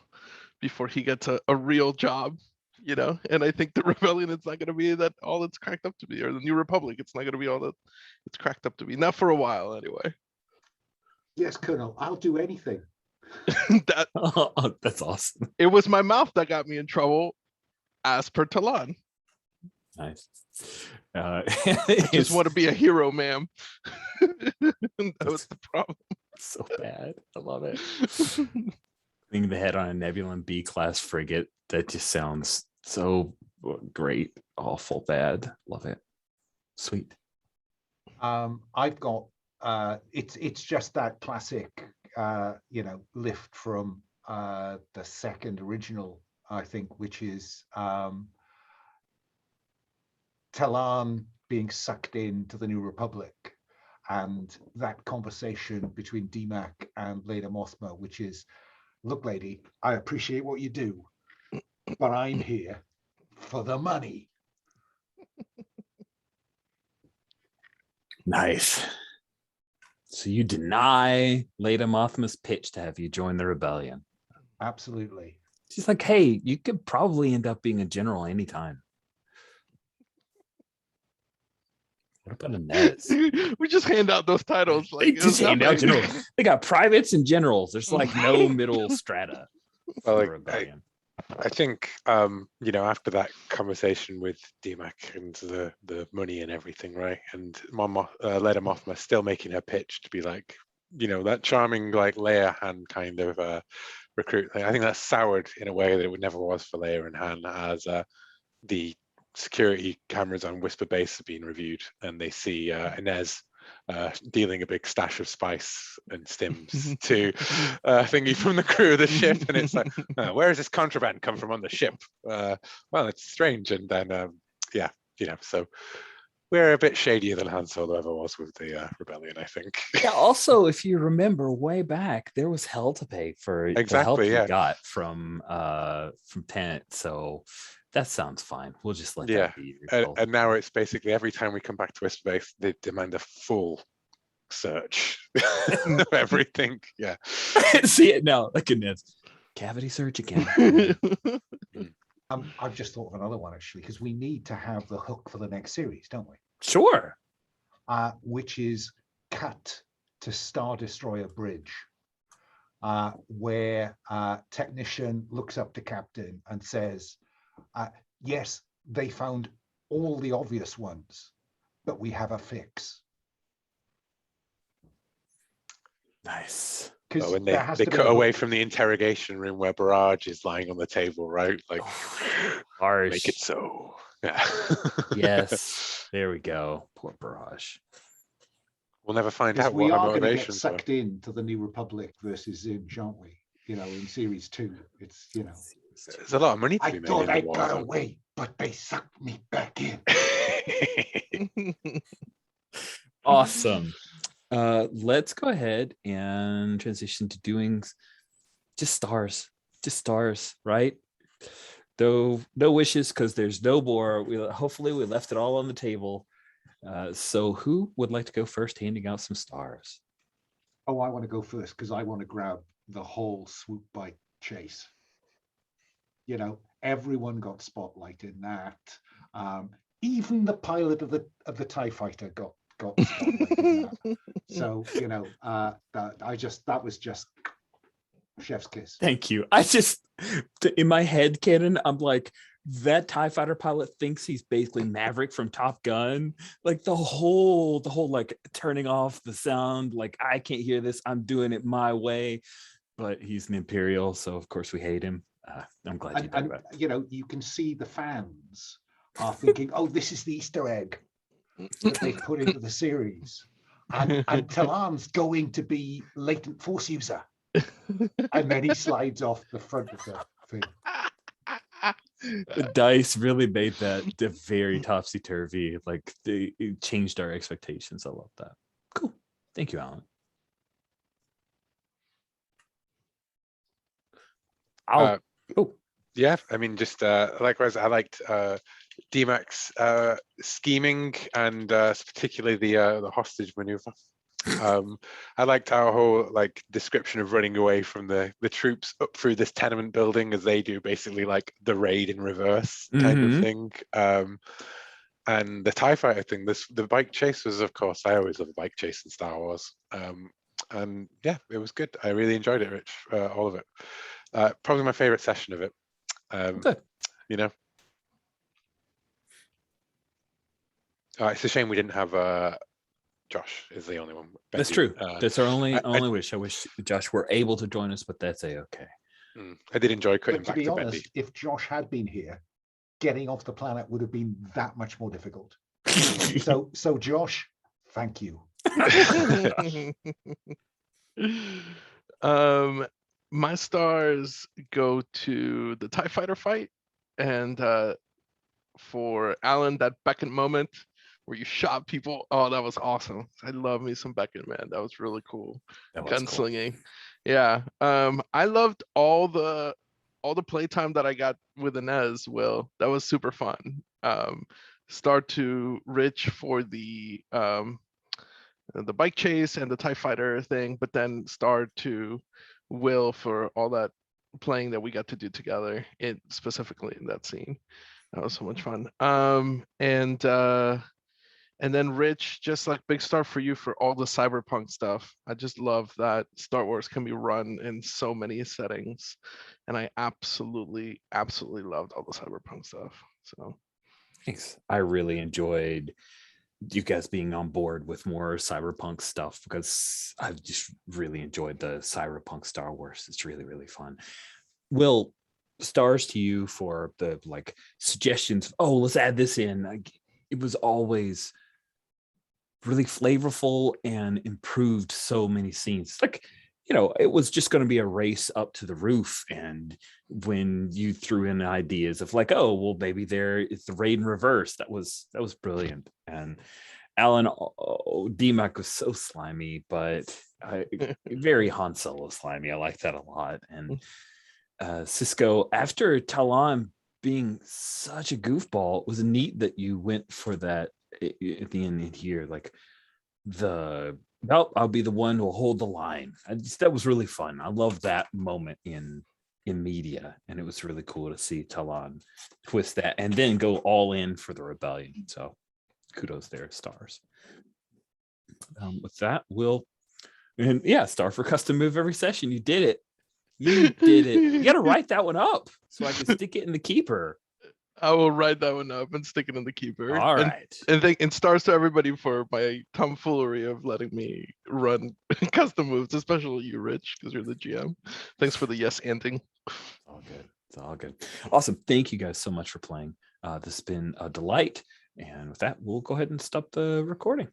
before he gets a real job, you know. And I think the rebellion is not gonna be that all it's cracked up to be, or the New Republic, it's not gonna be all that it's cracked up to be. Not for a while, anyway. Yes, Colonel, I'll do anything. That Oh, that's awesome. it was my mouth that got me in trouble, as per Talon. Nice. I just want to be a hero, ma'am. That was the problem. So bad. I love it. Putting the head on a Nebulon B-class frigate, that just sounds so great. Awful bad. Love it. Sweet. I've got it's just that classic you know, lift from the second original, I think, which is Talon being sucked into the New Republic, and that conversation between DMAC and Leda Mothma, which is, look, lady, I appreciate what you do, but I'm here for the money. Nice. So you deny Leda Mothma's pitch to have you join the rebellion. Absolutely. She's like, hey, you could probably end up being a general anytime. What about Inez? We just hand out those titles. They just hand out generals. They got privates and generals. There's like no middle strata. Well, for like, the rebellion. I think you know, after that conversation with DMAC and the money and everything, right? And Leda Mothma still making her pitch to be like, you know, that charming like Leia Han kind of recruit thing. I think that's soured in a way that it never was for Leia and Han, as the security cameras on Whisper Base have been reviewed, and they see Inez dealing a big stash of spice and stims to thingy from the crew of the ship, and it's like, where does this contraband come from on the ship? Well, it's strange. And then yeah, you know, so we're a bit shadier than Han Solo ever was with the rebellion, I think. Yeah, also, if you remember way back, there was hell to pay for the help Exactly, we yeah. got from Tenet. So that sounds fine. We'll just let Yeah, that be. and now it's basically every time we come back to Whisper Base, they demand a full search of everything. Yeah. See it now. Like Inez. Cavity search again. I've just thought of another one, actually, because we need to have the hook for the next series, don't we? Sure. Which is cut to Star Destroyer Bridge, where technician looks up to captain and says, yes, they found all the obvious ones, but we have a fix. Nice. Oh, and they cut away from the interrogation room where Barrage is lying on the table, right? Like, Harsh. make it so. Yeah. Yes. There we go. Poor Barrage. We'll never find Because out we what our are going to get motivations were. sucked into the New Republic versus Zinj, aren't we? You know, in series 2, it's, you know. There's a lot of money to I be made thought in I the war. got though. away, but they sucked me back in. Awesome. Let's go ahead and transition to doing just stars, right? Though no wishes because there's no more. Hopefully we left it all on the table. So who would like to go first, handing out some stars? Oh, I want to go first because I want to grab the whole swoop bike chase. You know, everyone got spotlight in that. Even the pilot of the TIE fighter got spotlight in that. So, you know, that was just chef's kiss. Thank you. I just, in my head canon, I'm like, that TIE fighter pilot thinks he's basically Maverick from Top Gun. Like the whole like turning off the sound, like I can't hear this, I'm doing it my way. But he's an Imperial, so of course we hate him. I'm glad you did that. You know, you can see the fans are thinking, oh, this is the Easter egg that they've put into the series. And Talon's going to be latent force user. And then he slides off the front of the thing. The dice really made that very topsy-turvy. Like it changed our expectations. I love that. Cool. Thank you, Alan. Yeah, I mean, just likewise, I liked D-Mac's scheming and particularly the hostage maneuver. I liked our whole like description of running away from the troops up through this tenement building as they do basically like the raid in reverse kind of thing. And the TIE fighter thing, the bike chase was, of course, I always love a bike chase in Star Wars. And yeah, it was good. I really enjoyed it, Rich, all of it. Probably my favorite session of it. You know, it's a shame we didn't have Josh is the only one. That's true. That's our only wish. I wish Josh were able to join us, but that's okay. I did enjoy cutting But to back be to honest, Bendy. if Josh had been here, getting off the planet would have been that much more difficult. So Josh, thank you. My stars go to the TIE fighter fight, and for Alan, that Beckett moment where you shot people. Oh, that was awesome. I love me some Beckett, man. That was really cool. Gunslinging. Cool. Yeah. I loved all the playtime that I got with Inez. Will, that was super fun. Start to Rich for the bike chase and the TIE fighter thing, but then start to Will for all that playing that we got to do together, specifically in that scene. That was so much fun. And then Rich, just like big star for you for all the cyberpunk stuff. I just love that Star Wars can be run in so many settings, and I absolutely loved all the cyberpunk stuff. So thanks. I really enjoyed you guys being on board with more cyberpunk stuff because I've just really enjoyed the cyberpunk Star Wars. It's really, really fun. Will, stars to you for the like suggestions. Oh, let's add this in. Like, it was always really flavorful and improved so many scenes. Like, you know, it was just going to be a race up to the roof. And when you threw in ideas of like, oh, well, maybe there it's the raid in reverse. That was brilliant. And Alan, D-Mac was so slimy, but very Han Solo slimy. I like that a lot. And Cisco, after Talon being such a goofball, it was neat that you went for that at the end here. Like I'll be the one who will hold the line. That was really fun. I love that moment in media, and it was really cool to see Talon twist that and then go all in for the rebellion. So kudos there, stars. With that, star for custom move every session. You did it. You did it. You got to write that one up so I can stick it in the keeper. I will write that one up and stick it in the keeper. All right. And stars to everybody for my tomfoolery of letting me run custom moves, especially you, Rich, because you're the GM. Thanks for the yes-anding. All good. It's all good. Awesome. Thank you guys so much for playing. This has been a delight. And with that, we'll go ahead and stop the recording.